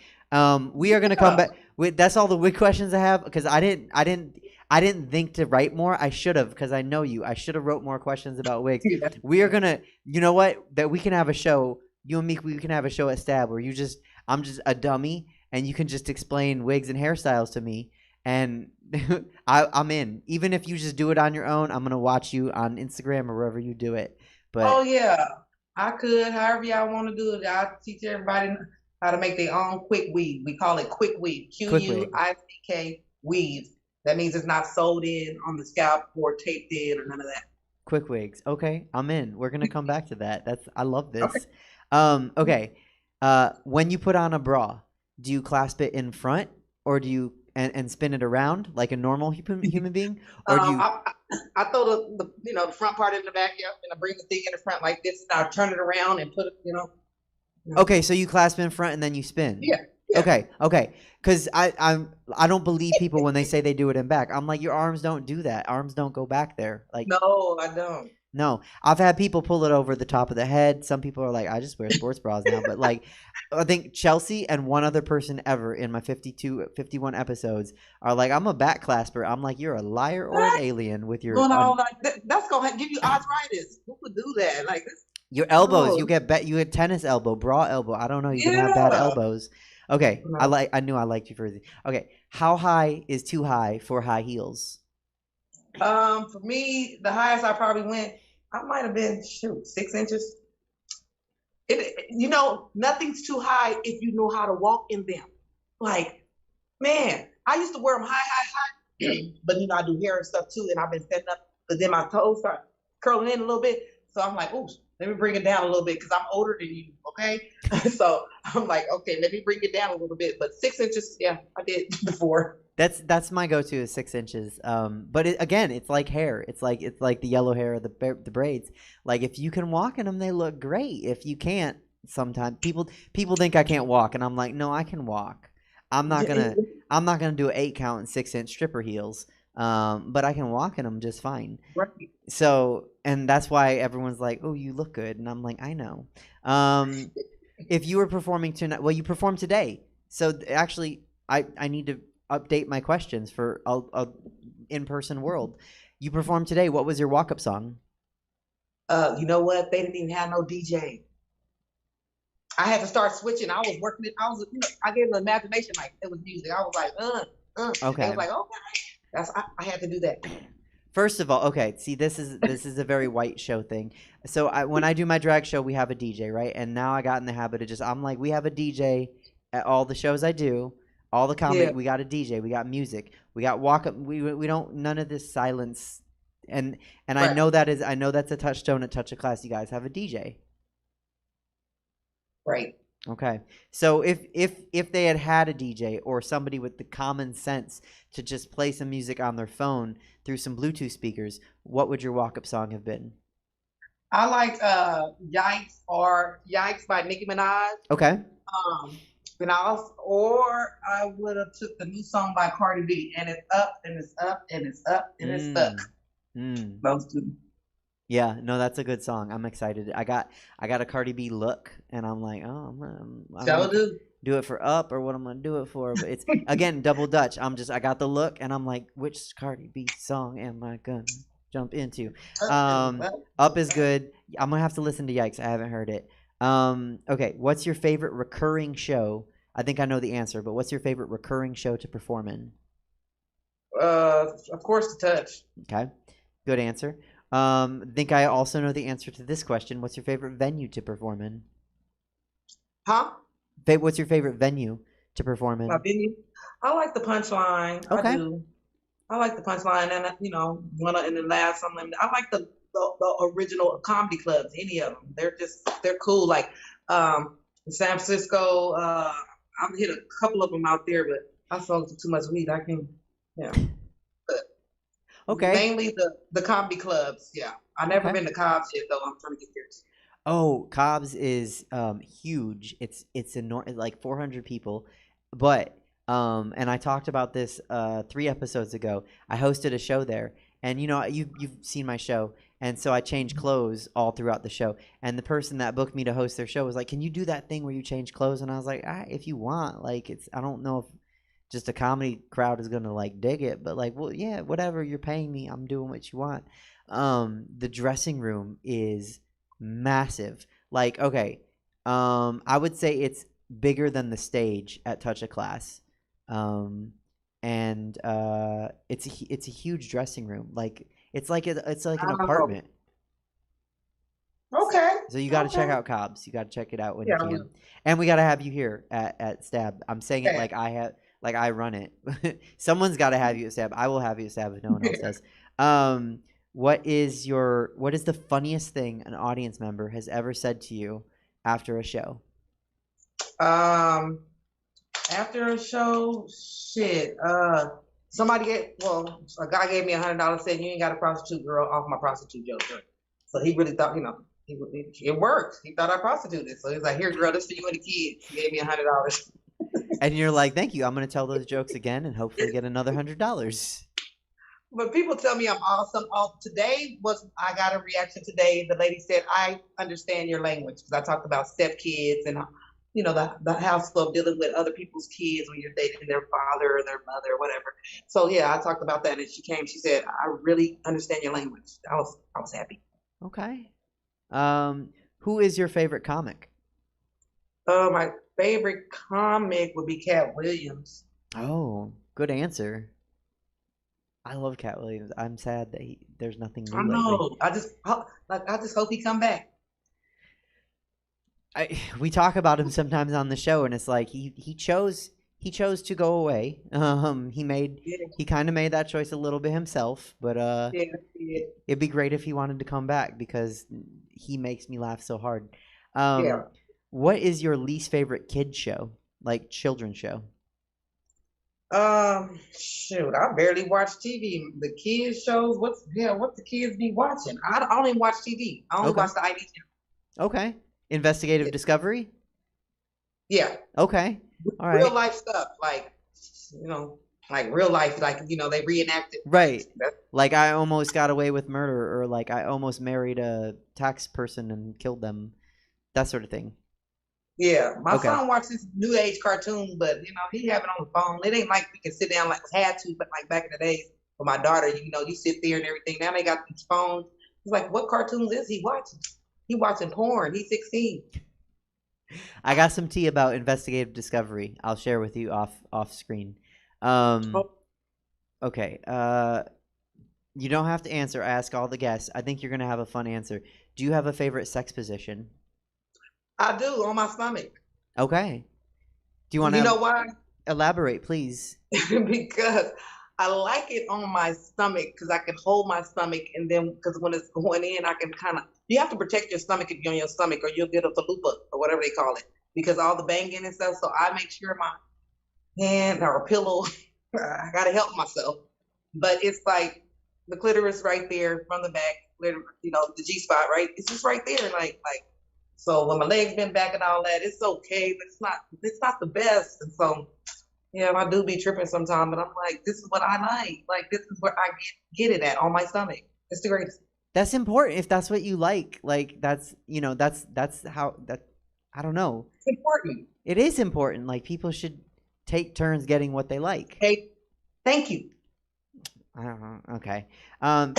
We are gonna come back. That's all the wig questions I have because I didn't think to write more. I should have, because I know you. I should have wrote more questions about wigs. We are gonna, you know what? That we can have a show. You and me, we can have a show at Stab where I'm just a dummy, and you can just explain wigs and hairstyles to me, and I'm in. Even if you just do it on your own, I'm gonna watch you on Instagram or wherever you do it. But oh yeah, I could. However y'all want to do it, I'll teach everybody. how to make their own quick weave. We call it quick weave. Quick wig. QUICK weave. That means it's not sewed in on the scalp or taped in or none of that. Quick wigs. Okay, I'm in. We're gonna come back to that. I love this. Okay. Okay. When you put on a bra, do you clasp it in front or do you and spin it around like a normal human being, or do you? I throw the front part in the back, yeah, and I bring the thing in the front like this, and I turn it around and put it, Okay, so you clasp in front and then you spin. Yeah. Okay. Because I don't believe people when they say they do it in back. I'm like, your arms don't do that. Arms don't go back there. Like, no, I don't. No, I've had people pull it over the top of the head. Some people are like, I just wear sports bras now. But like, I think Chelsea and one other person ever in my 51 episodes are like, I'm a back clasper. I'm like, you're a liar or an alien with your. That's gonna give you arthritis. Who would do that? Like this. Your elbows, you get tennis elbow, bra elbow. I don't know. You can have bad elbows. Okay, No. I knew I liked you for this. Okay, how high is too high for high heels? For me, the highest I probably went, I might have been 6 inches. Nothing's too high if you know how to walk in them. Like, man, I used to wear them high, but I do hair and stuff too, and I've been setting up, but then my toes start curling in a little bit. So I'm like, ooh, let me bring it down a little bit because I'm older than you, okay? So I'm like, okay, let me bring it down a little bit. But 6 inches, yeah, I did before. That's my go-to is 6 inches. But again, it's like hair. It's like the yellow hair or the braids. Like if you can walk in them, they look great. If you can't, sometimes people think I can't walk, and I'm like, no, I can walk. I'm not gonna do an 8 count and 6 inch stripper heels. But I can walk in them just fine. Right. So, and that's why everyone's like, oh, you look good. And I'm like, I know. If you were performing tonight, well, you performed today. So actually, I need to update my questions for a in-person world. You performed today. What was your walk-up song? You know what? They didn't even have no DJ. I had to start switching. I was working it. I gave an imagination like it was music. I was like, Okay. I was like, okay. I had to do that. First of all, okay, see, this is a very white show thing. So when I do my drag show, we have a DJ, right? And now I got in the habit of I'm like, we have a DJ at all the shows I do, all the comedy. Yeah. We got a DJ, we got music, we got walk up. We don't none of this silence. And Right. I know that's a touchstone at Touch of Class. You guys have a DJ, Right. okay? So if they had a DJ or somebody with the common sense to just play some music on their phone through some Bluetooth speakers, what would your walk-up song have been? I like Yikes by Nicki Minaj. Okay. And I would have took the new song by Cardi B, and it's up and it's up and it's up and it's stuck. Those two. Yeah, no, that's a good song. I'm excited. I got a Cardi B look, and I'm like, oh, I'm gonna do it for up or what I'm gonna do it for. But it's again double Dutch. I got the look, and I'm like, which Cardi B song am I gonna jump into? Up is good. I'm gonna have to listen to Yikes. I haven't heard it. Okay, what's your favorite recurring show? I think I know the answer, but what's your favorite recurring show to perform in? Of course, The Touch. Okay, good answer. Think I also know the answer to this question. What's your favorite venue to perform in? Huh? What's your favorite venue to perform in? My venue? I like the Punchline. Okay. I do. I like the Punchline, and in the last something. I like the original comedy clubs. Any of them, they're cool. Like San Francisco. I've hit a couple of them out there, but I smoked too much weed. I can, Okay. Mainly the comedy clubs. Yeah, I've never been to Cobb's yet, though. I'm trying to get there. Oh, Cobb's is huge. It's enormous, like 400 people. But and I talked about this 3 episodes ago. I hosted a show there, and you've seen my show, and so I changed clothes all throughout the show. And the person that booked me to host their show was like, "Can you do that thing where you change clothes?" And I was like, "If you want, like I don't know if just a comedy crowd is gonna like dig it, but like, well, yeah, whatever. You're paying me, I'm doing what you want." The dressing room is massive. Like, okay, I would say it's bigger than the stage at Touch a Class, and it's a huge dressing room. Like, it's like an apartment. Okay. So you got to check Okay. out Cobb's. You got to check it out when Yeah, you I can. will. And we got to have you here at Stab. I'm saying it Okay. like I run it. Someone's got to have you at Stab. I will have you at Stab if no one else does. What is the funniest thing an audience member has ever said to you after a show? After a show, shit. A guy gave me $100, said you ain't got a prostitute girl off my prostitute joke. So he really thought, it worked. He thought I prostituted. So he's like, here, girl, this for you and the kids. He gave me $100. And you're like, thank you. I'm going to tell those jokes again and hopefully get another $100. But people tell me I'm awesome. I got a reaction today. The lady said, I understand your language, because I talked about stepkids and the hassle of dealing with other people's kids when you're dating their father or their mother or whatever. So yeah, I talked about that, and she came. She said, I really understand your language. I was happy. Okay. Who is your favorite comic? My favorite comic would be Cat Williams. Oh, good answer. I love Cat Williams. I'm sad that there's nothing new I know. lately. I just hope he come back. We talk about him sometimes on the show, and it's like he chose to go away. He kind of made that choice a little bit himself, but it'd be great if he wanted to come back because he makes me laugh so hard. What is your least favorite kid show, like children's show? Shoot, I barely watch TV. The kids shows, what the kids be watching? I don't even watch TV. I only watch the ID channel. Okay. Investigative Discovery? Yeah. Okay. All right. Real life stuff, like real life, they reenact it. Right. Like I almost got away with murder, or like I almost married a tax person and killed them. That sort of thing. Yeah, my son watches new age cartoons, but he have it on the phone. It ain't like we can sit down like we had to, but like back in the days for my daughter, you sit there and everything. Now they got these phones. It's like, what cartoons is he watching? He watching porn. He's 16. I got some tea about Investigative Discovery. I'll share with you off screen. Okay. You don't have to answer. I ask all the guests. I think you're gonna have a fun answer. Do you have a favorite sex position? I do, on my stomach. Okay. Do you want to? You know why? Elaborate, please. Because I like it on my stomach, because I can hold my stomach, and then because when it's going in, I can you have to protect your stomach if you're on your stomach, or you'll get a falupa or whatever they call it, because all the banging and stuff. So I make sure my hand or a pillow, I gotta help myself. But it's like the clitoris right there from the back, the G spot, right? It's just right there, like. So when my legs been back and all that, it's okay, but it's not the best. And so, yeah, I do be tripping sometimes, but I'm like, this is what I like. Like, this is where I get it at, on my stomach. It's the greatest. That's important. If that's what you like that's how that. I don't know. It's important. It is important. Like people should take turns getting what they like. Hey, thank you. Okay. I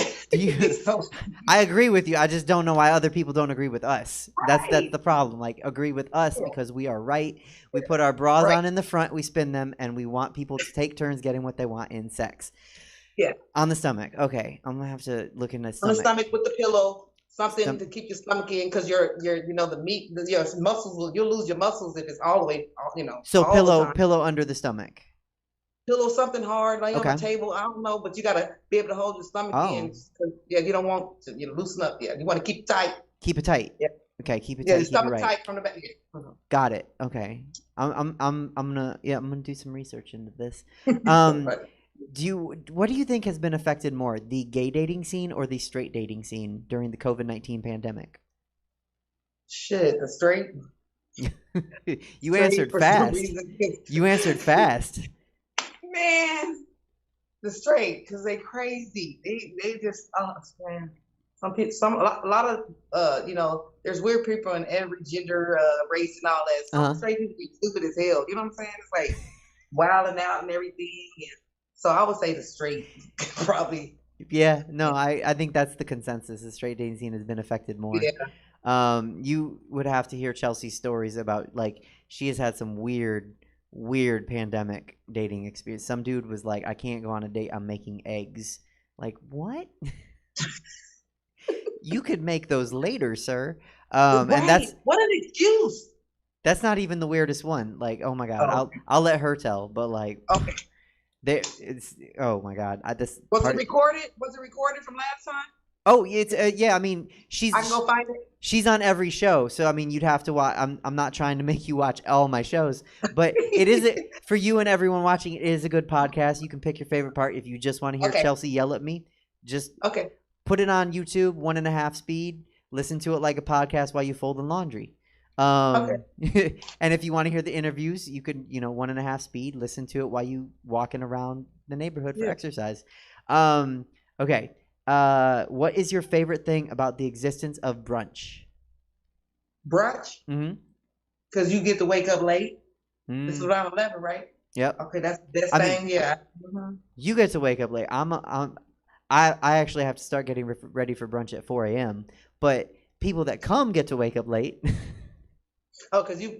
agree with you. I just don't know why other people don't agree with us. Right. That's the problem. Like, agree with us because we are right. We put our bras on in the front, we spin them, and we want people to take turns getting what they want in sex. Yeah. On the stomach. Okay. I'm gonna have to look in the stomach. On the stomach with the pillow, something to keep your stomach in, because your the meat, your muscles, you'll lose your muscles if it's all the way, So pillow under the stomach. Pillow, something hard, like on the table. I don't know, but you gotta be able to hold your stomach in. Yeah, you don't want to loosen up. Yeah, you want to keep it tight. Keep it tight. Yeah. Okay, keep it tight. Yeah, your stomach tight from the back. Yeah. Got it. Okay. I'm gonna do some research into this. What do you think has been affected more, the gay dating scene or the straight dating scene during the COVID-19 pandemic? Shit, the straight. You answered fast. You answered fast. Man, the straight, because they crazy. They just man. Some people, a lot of there's weird people in every gender, race, and all that. Some straight people be stupid as hell. You know what I'm saying? It's like wilding out and everything. And so I would say the straight probably. Yeah, no, I think that's the consensus. The straight dating scene has been affected more. Yeah. You would have to hear Chelsea's stories about, like, she has had some weird pandemic dating experience. Some dude was like, I can't go on a date, I'm making eggs. Like, what? You could make those later, sir. And that's what an excuse. That's not even the weirdest one. Like, oh my god, Oh. I'll let her tell. But like, Okay. it's oh my god, Was it recorded? Was it recorded from last time? Oh, it's yeah. I mean, I can go find it. she's on every show, so I mean, you'd have to watch. I'm not trying to make you watch all my shows, but it is for you and everyone watching. It is a good podcast. You can pick your favorite part if you just want to hear Chelsea yell at me. Just put it on YouTube, 1.5 speed. Listen to it like a podcast while you fold in laundry. And if you want to hear the interviews, you could 1.5 speed. Listen to it while you walking around the neighborhood for exercise. Okay. What is your favorite thing about the existence of brunch? Brunch? Mm-hmm. Because you get to wake up late. This is around 11, right? Yep. Okay, that's the best thing. Yeah. Mm-hmm. You get to wake up late. I actually have to start getting ready for brunch at 4 a.m. But people that come get to wake up late. Oh, because you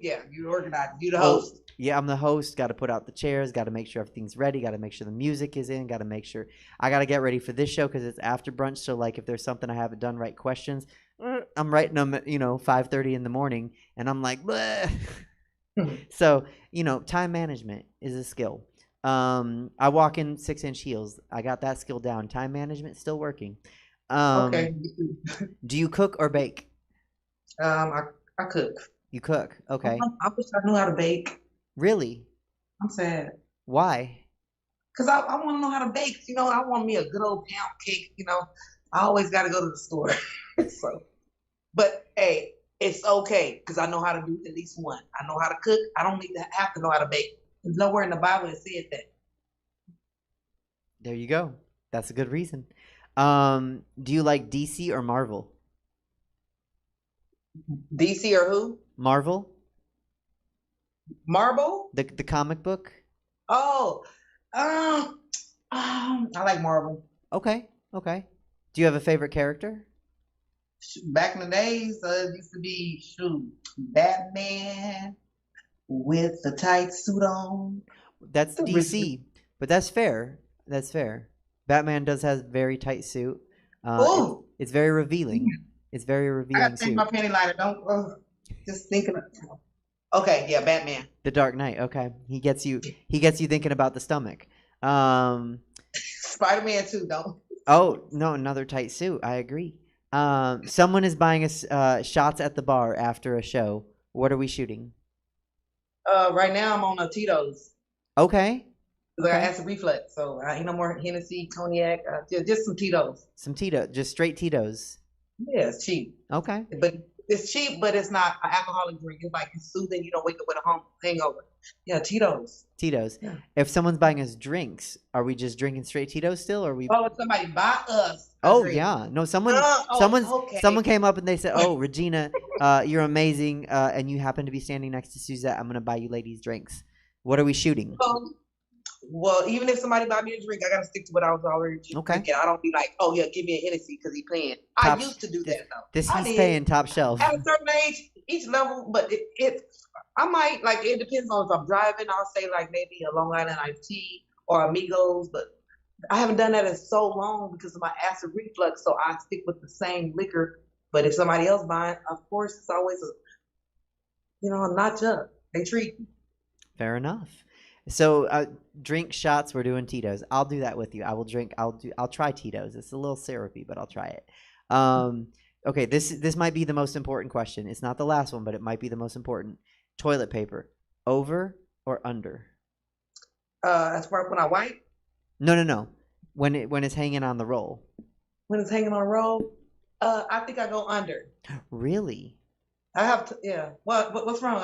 organize. You the host. Yeah, I'm the host. Got to put out the chairs. Got to make sure everything's ready. Got to make sure the music is in. Got to make sure I got to get ready for this show because it's after brunch. So like, if there's something I haven't done right, questions, I'm writing them at 5:30 in the morning, and I'm like, bleh. So time management is a skill. I walk in 6-inch heels. I got that skill down. Time management still working. Okay. Do you cook or bake? I cook. You cook. Okay. I wish I knew how to bake. Really? I'm sad. Why? Because I want to know how to bake. I want me a good old pound cake. I always got to go to the store. But hey, it's okay because I know how to do at least one. I know how to cook. I don't need to have to know how to bake. There's nowhere in the Bible that said that. There you go. That's a good reason. Do you like DC or Marvel? DC or who? Marvel. Marvel? The comic book? Oh, I like Marvel. Okay. Do you have a favorite character? Back in the days, it used to be Batman with the tight suit on. That's DC, but that's fair. That's fair. Batman does have very tight suit. It's very revealing. It's very revealing. I gotta change my panty liner. Don't just thinking. Okay, yeah, Batman. The Dark Knight. Okay, he gets you thinking about the stomach. Spider-Man too. Don't. Oh no, another tight suit. I agree. Someone is buying us shots at the bar after a show. What are we shooting? Right now I'm on a Tito's. Okay. I got acid reflux, so ain't no more Hennessy, cognac. Just some Tito's. Some Tito, just straight Tito's. Yeah, it's cheap. Okay. But it's cheap, but it's not an alcoholic drink. It's like it's soothing. You don't wake up with a hangover. Yeah, Tito's. Tito's. Yeah. If someone's buying us drinks, are we just drinking straight Tito's still, or are we? Oh, if somebody buy us. Oh yeah, no. Someone came up and they said, "Oh, Regina, you're amazing, and you happen to be standing next to Suzette. I'm gonna buy you ladies drinks. What are we shooting?" Well, even if somebody buy me a drink, I gotta stick to what I was already drinking. I don't be like, "Oh yeah, give me a Hennessy" because he paying. I used to do that though. He's paying top shelf. At a certain age, each level, but I might like it depends on if I'm driving. I'll say like maybe a Long Island iced tea or Amigos, but I haven't done that in so long because of my acid reflux. So I stick with the same liquor. But if somebody else buying, of course, it's always a notch up. They treat me. Fair enough. So drink shots. We're doing Tito's. I'll do that with you. I will drink. I'll try Tito's. It's a little syrupy, but I'll try it. Okay. This might be the most important question. It's not the last one, but it might be the most important. Toilet paper, over or under? As far as when I wipe. No. When it's hanging on the roll. When it's hanging on a roll, I think I go under. Really? I have to. Yeah. What's wrong?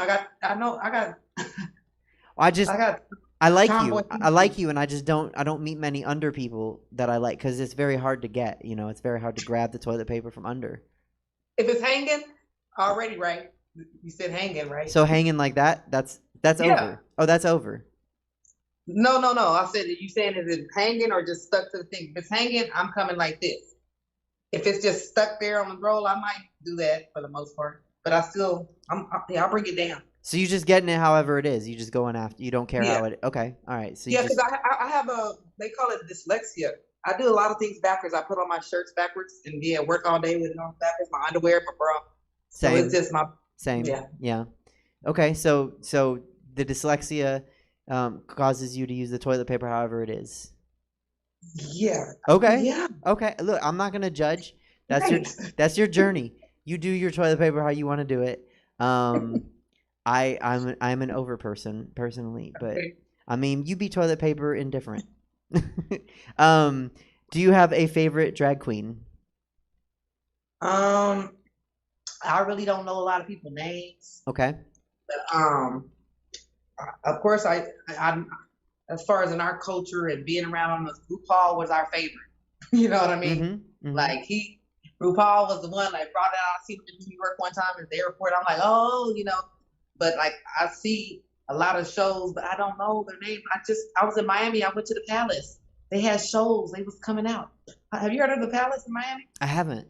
I like you, and I don't meet many under people that I like because it's very hard to get. It's very hard to grab the toilet paper from under. If it's hanging, already right. You said hanging, right? So hanging like that, that's over. Oh, that's over. No. I said, you saying is it hanging or just stuck to the thing? If it's hanging, I'm coming like this. If it's just stuck there on the roll, I might do that for the most part. But I'll bring it down. So you just getting it however it is. You just going after. You don't care how it. Okay, all right. So because I have they call it dyslexia. I do a lot of things backwards. I put on my shirts backwards and work all day with it on backwards. My underwear, my bra. Same. So it's just my Same. Yeah. Okay. So the dyslexia causes you to use the toilet paper however it is. Yeah. Okay. Yeah. Okay. Look, I'm not gonna judge. Right. That's your journey. You do your toilet paper how you want to do it. I'm an over person personally, but Okay. I mean, you be toilet paper indifferent. Do you have a favorite drag queen? I really don't know a lot of people's names. Okay. But, of course, I as far as in our culture and being around on this, RuPaul was our favorite. You know what I mean? Mm-hmm. Like RuPaul was the one that brought it out. I seen him in New York one time at the airport. I'm like, oh, but like I see a lot of shows, but I don't know their name. I was in Miami. I went to the Palace. They had shows. They was coming out. Have you heard of the Palace in Miami? I haven't.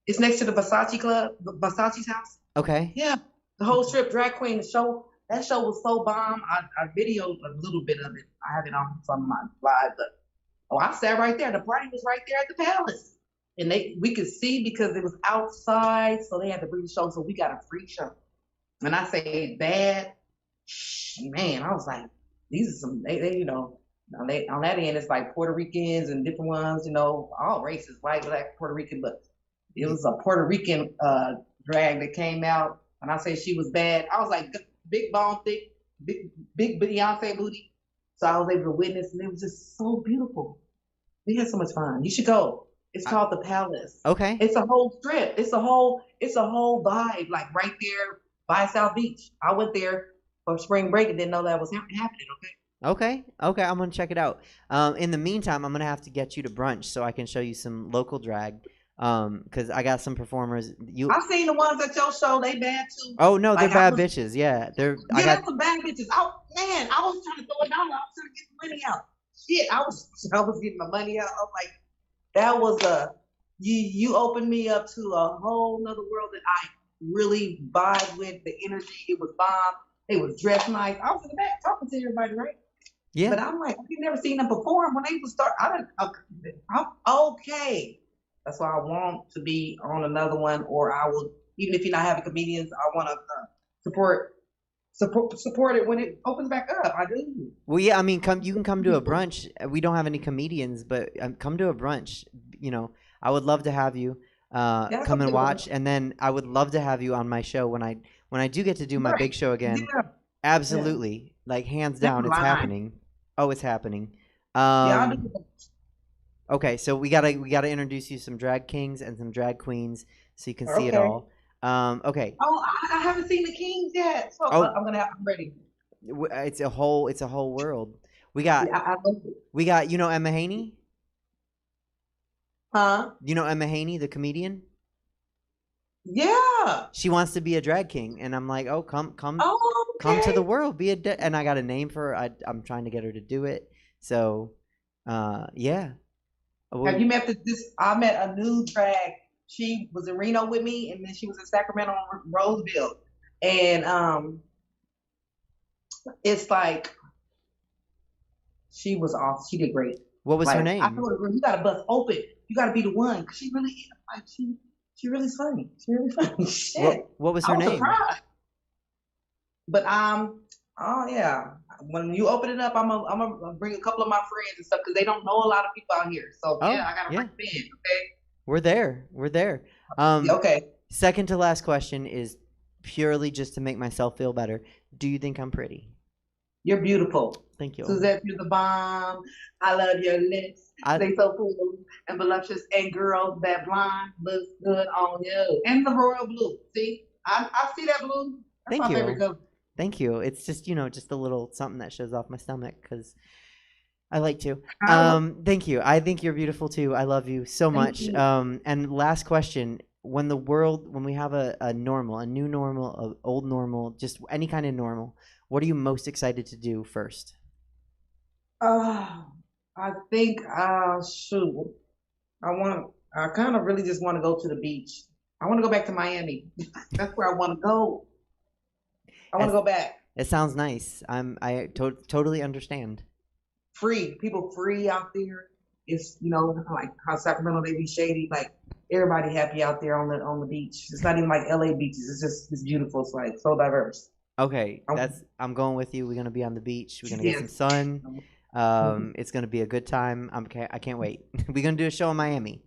It's next to the Versace Club, Versace's house. Okay. Yeah, the whole strip drag queen. The show. That show was so bomb. I videoed a little bit of it. I have it on some of my live, but I sat right there. The party was right there at the Palace, and we could see because it was outside, so they had to bring the show. So we got a free show. And I say bad, man. I was like, these are some. They on that end it's like Puerto Ricans and different ones. All races, white, black, Puerto Rican, but it was a Puerto Rican drag that came out. And I say she was bad. I was like, big bone, thick, big Beyonce booty. So I was able to witness, and it was just so beautiful. We had so much fun. You should go. It's called the Palace. Okay. It's a whole strip. It's a whole vibe, like right there by South Beach. I went there for spring break and didn't know that was happening. Okay. I'm gonna check it out. In the meantime, I'm gonna have to get you to brunch so I can show you some local drag. Because I got some performers. I've seen the ones at your show. They bad too. Oh no, they're bad bitches. Yeah, I got some bad bitches. Oh man, I was trying to throw it down. I was trying to get the money out. Shit, I was getting my money out. I was like, that was you opened me up to a whole nother world that I really vibe with. The energy, it was bomb. They was dressed nice. I was in the back talking to everybody, right? Yeah. But I'm like, I've never seen them perform when they would start. I'm okay. That's why I want to be on another one, or I will, even if you're not having comedians, I want to support it when it opens back up. I do. Well, yeah, I mean, you can come to a brunch. We don't have any comedians, but come to a brunch. I would love to have you come and watch, and then I would love to have you on my show when I do get to do my big show again. Yeah. Absolutely, like hands down, it's happening. Oh, it's happening. I'll do it. Okay, so we gotta introduce you some drag kings and some drag queens so you can see it all. Okay. Oh, I haven't seen the kings yet, so I'm ready. It's a whole world. We got Emma Haney. Huh? You know Emma Haney, the comedian? Yeah. She wants to be a drag king, and I'm like, oh, come to the world, be and I got a name for her. I'm trying to get her to do it. So, yeah. Have you met I met a new drag. She was in Reno with me, and then she was in Sacramento on Roseville. And it's like she was off. She did great. What was her name? I told her, you gotta bust open. You gotta be the one. Cause she really she really funny. She really funny. Shit. What was her name? Surprised. But oh yeah. When you open it up, I'm gonna bring a couple of my friends and stuff because they don't know a lot of people out here. So I gotta bring them in. Okay. We're there. Okay. Second to last question is purely just to make myself feel better. Do you think I'm pretty? You're beautiful. Thank you. Suzette, you're the bomb. I love your lips. They so cool and voluptuous. And girl, that blonde looks good on you. And the royal blue. See, I see that blue. That's Thank my you. favorite color. Thank you. It's just, just a little something that shows off my stomach because I like to. Thank you. I think you're beautiful too. I love you so much. And last question. When we have a normal, a new normal, an old normal, just any kind of normal, what are you most excited to do first? I think, shoot. I kind of really just want to go to the beach. I want to go back to Miami. That's where I want to go. I want to go back. It sounds nice. I totally understand. Free. People free out there. It's like how Sacramento they be shady. Like everybody happy out there on the beach. It's not even like LA beaches. It's beautiful. It's like so diverse. Okay, I'm going with you. We're gonna be on the beach. We're gonna get some sun. It's gonna be a good time. I can't wait. We're gonna do a show in Miami.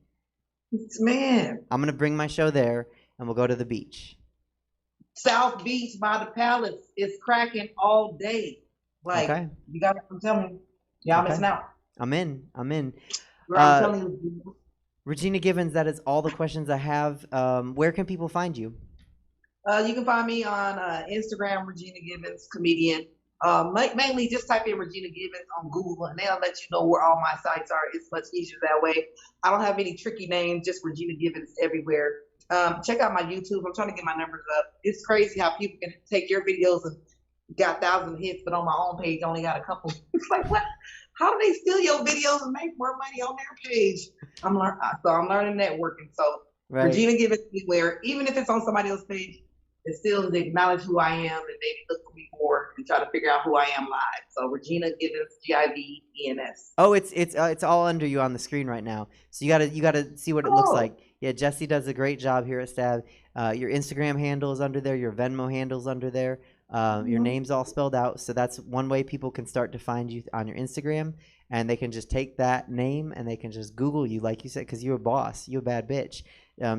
Man, I'm gonna bring my show there, and we'll go to the beach. South Beach by the Palace is cracking all day. Like you got to tell me, y'all missing out. I'm in. I'm telling you. Regina Givens, that is all the questions I have. Where can people find you? You can find me on Instagram, Regina Givens, comedian. Mainly just type in Regina Givens on Google and they'll let you know where all my sites are. It's much easier that way. I don't have any tricky names, just Regina Givens everywhere. Check out my YouTube. I'm trying to get my numbers up. It's crazy how people can take your videos and got 1,000 hits, but on my own page only got a couple. It's like, what? How do they steal your videos and make more money on their page? I'm learning networking. So Regina Givens everywhere, even if it's on somebody else's page, it still they acknowledge who I am and they look for me more and try to figure out who I am live. So Regina Givens, Givens. Oh, it's all under you on the screen right now. So you gotta see what it looks like. Yeah, Jesse does a great job here at Stab. Your Instagram handle is under there. Your Venmo handle's under there. Your name's all spelled out. So that's one way people can start to find you on your Instagram, and they can just take that name and they can just Google you, like you said, because you're a boss. You're a bad bitch.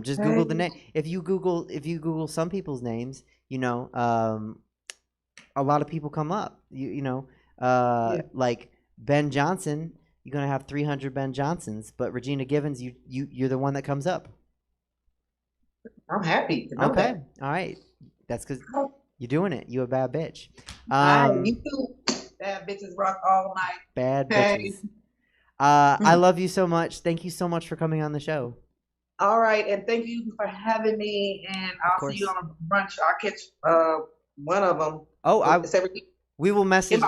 Just Google the name. If you Google some people's names, a lot of people come up. Like Ben Johnson, you're gonna have 300 Ben Johnsons, but Regina Givens, you're the one that comes up. I'm happy to know that. All right. That's because you're doing it. You a bad bitch. You too. Bad bitches rock all night. Bad bitches. I love you so much. Thank you so much for coming on the show. All right, and thank you for having me. And I'll see you on a brunch. I'll catch one of them. Oh, we will message.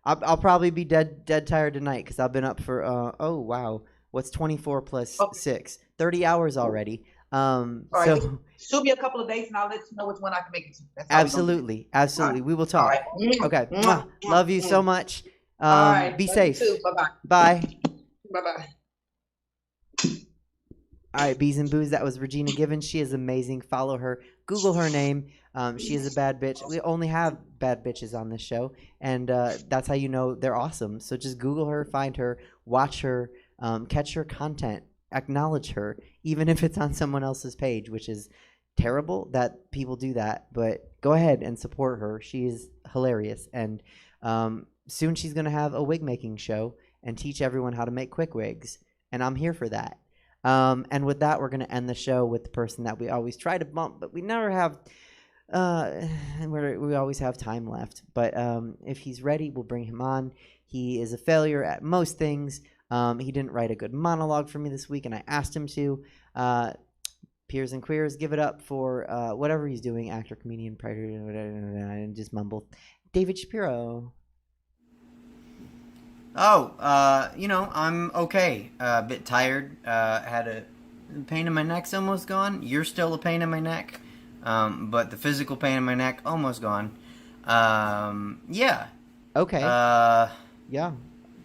I'll probably be dead tired tonight because I've been up for oh wow, what's 24 plus 6? 30 hours already. Right. So she'll be a couple of days, and I'll let you know which one I can make it to. Absolutely. Right. We will talk. Right. Okay. Love you so much. All right. Be safe. Bye-bye. Bye. Bye-bye. All right, Bees and Booze, that was Regina Givens. She is amazing. Follow her. Google her name. She is a bad bitch. We only have bad bitches on this show, and that's how you know they're awesome. So just Google her, find her, watch her, catch her content, acknowledge her, even if it's on someone else's page, which is terrible that people do that. But go ahead and support her. She is hilarious. And soon she's going to have a wig-making show and teach everyone how to make quick wigs, and I'm here for that. And with that, we're going to end the show with the person that we always try to bump, but we never have we always have time left. But if he's ready, we'll bring him on. He is a failure at most things. He didn't write a good monologue for me this week, and I asked him to. Peers and Queers, give it up for whatever he's doing, actor, comedian, predator, and just mumble. David Shapiro. Oh, I'm okay. A bit tired. Had a pain in my neck's almost gone. You're still a pain in my neck. But the physical pain in my neck almost gone. Yeah. Okay. Yeah.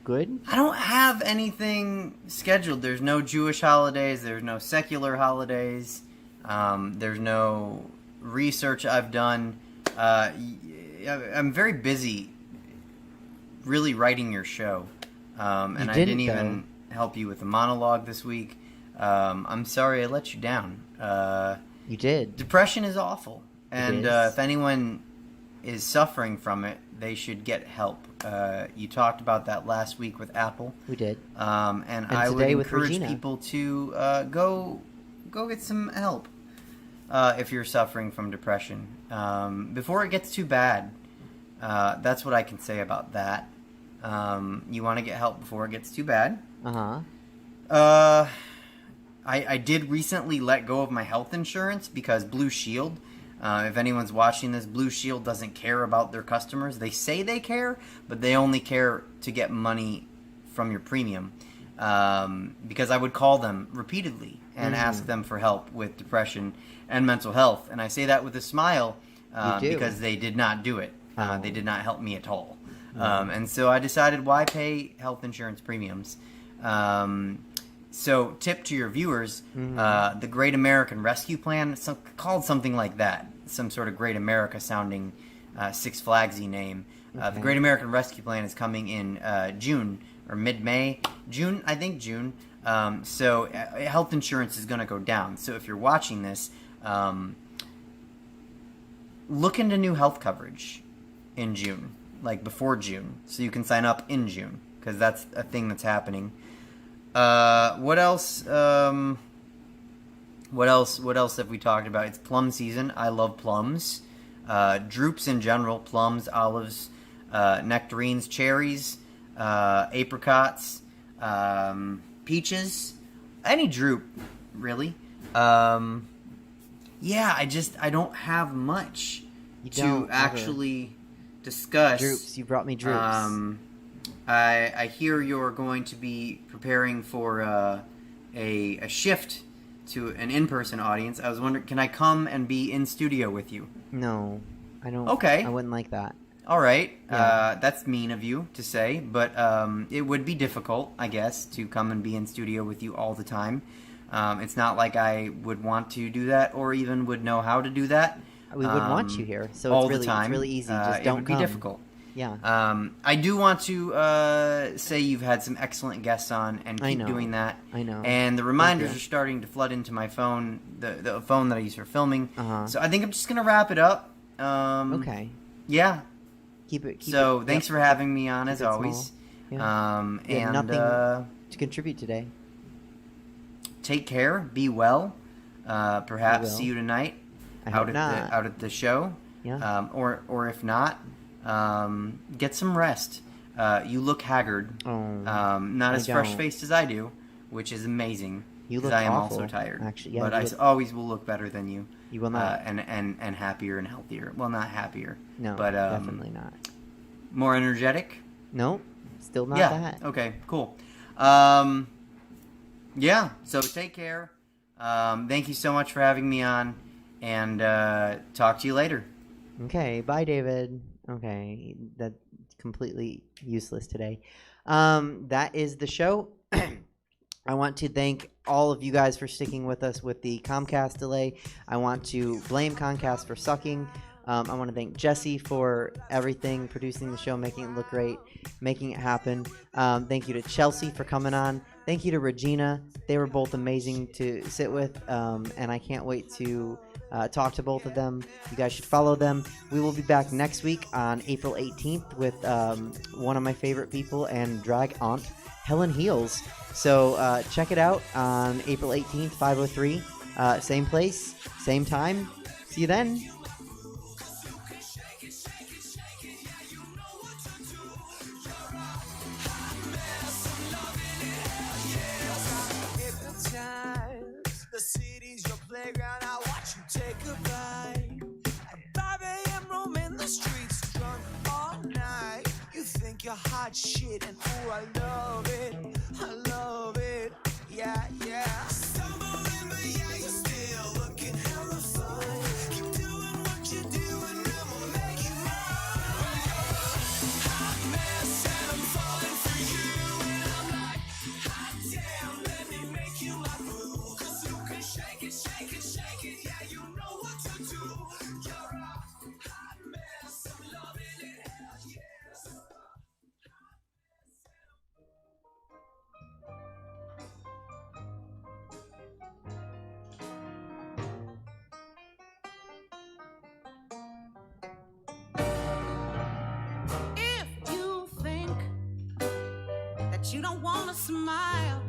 Good. I don't have anything scheduled. There's no Jewish holidays. There's no secular holidays. There's no research I've done. I'm very busy really writing your show. And I didn't even help you with the monologue this week. I'm sorry I let you down. You did. Depression is awful. And if anyone is suffering from it, they should get help. You talked about that last week with Apple. We did. And I would encourage people to go get some help if you're suffering from depression. Before it gets too bad. That's what I can say about that. You want to get help before it gets too bad. I did recently let go of my health insurance because Blue Shield, if anyone's watching this, Blue Shield doesn't care about their customers. They say they care, but they only care to get money from your premium. Because I would call them repeatedly and ask them for help with depression and mental health. And I say that with a smile because they did not do it. They did not help me at all. And so I decided, why pay health insurance premiums So, tip to your viewers, the Great American Rescue Plan, it's called something like that, some sort of Great America sounding Six Flagsy name. The Great American Rescue Plan is coming in June or mid-May. June, I think June. So health insurance is going to go down. So if you're watching this, look into new health coverage in June, like before June, so you can sign up in June, because that's a thing that's happening. What else? What else have we talked about? It's plum season. I love plums. Drupes in general, plums, olives, nectarines, cherries, apricots, peaches, any drupe, really. Yeah, I don't have much to actually discuss. Drupes, you brought me drupes. I hear you're going to be preparing for a shift to an in-person audience. I was wondering, can I come and be in studio with you? No, I don't. Okay. I wouldn't like that. All right. Yeah. That's mean of you to say, but it would be difficult, I guess, to come and be in studio with you all the time. It's not like I would want to do that or even would know how to do that. We would want you here, so all it's the time. It's really easy. Just don't It would come. be difficult. Yeah. I do want to say you've had some excellent guests on, and keep doing that. I know. And the reminders are starting to flood into my phone, the phone that I use for filming. So I think I'm just going to wrap it up. Okay. Yeah. Keep it. Thanks for having me on, as always. Yeah. And nothing to contribute today. Take care. Be well. Perhaps see you tonight out at the show. Yeah. Or if not, get some rest. You look haggard. Not as fresh-faced as I do, which is amazing. You look I am awful, also tired. actually. Yeah, but I always will look better than you. You will not. And happier and healthier. Well, not happier. No, but definitely not. More energetic. No, still not that. Okay, cool. Yeah. So take care. Thank you so much for having me on, and talk to you later. Okay, bye, David. Okay, that's completely useless today. That is the show. I want to thank all of you guys for sticking with us with the Comcast delay. I want to blame Comcast for sucking. I want to thank Jesse for everything, producing the show, making it look great, making it happen. Thank you to Chelsea for coming on. Thank you to Regina. They were both amazing to sit with, and I can't wait to talk to both of them. You guys should follow them. We will be back next week on April 18th with one of my favorite people and drag aunt, Helen Heels. So check it out on April 18th, 5:03. Same place, same time. See you then. The city's your playground. I watch you take a bite. At 5 a.m. roaming the streets, drunk all night. You think you're hot shit, and ooh, I love it. I love it. Yeah, yeah. Stumbling, but yeah, you're still looking hella fun. Keep doing what you're doing, and we'll make you mine. Hot mess, and I'm falling for you. And I'm like, hot damn, let me make you my boo. Shake it, shake it, shake it, yeah, you know what to do. You're a hot mess, I'm loving it, hell yes. If you think that you don't want to smile,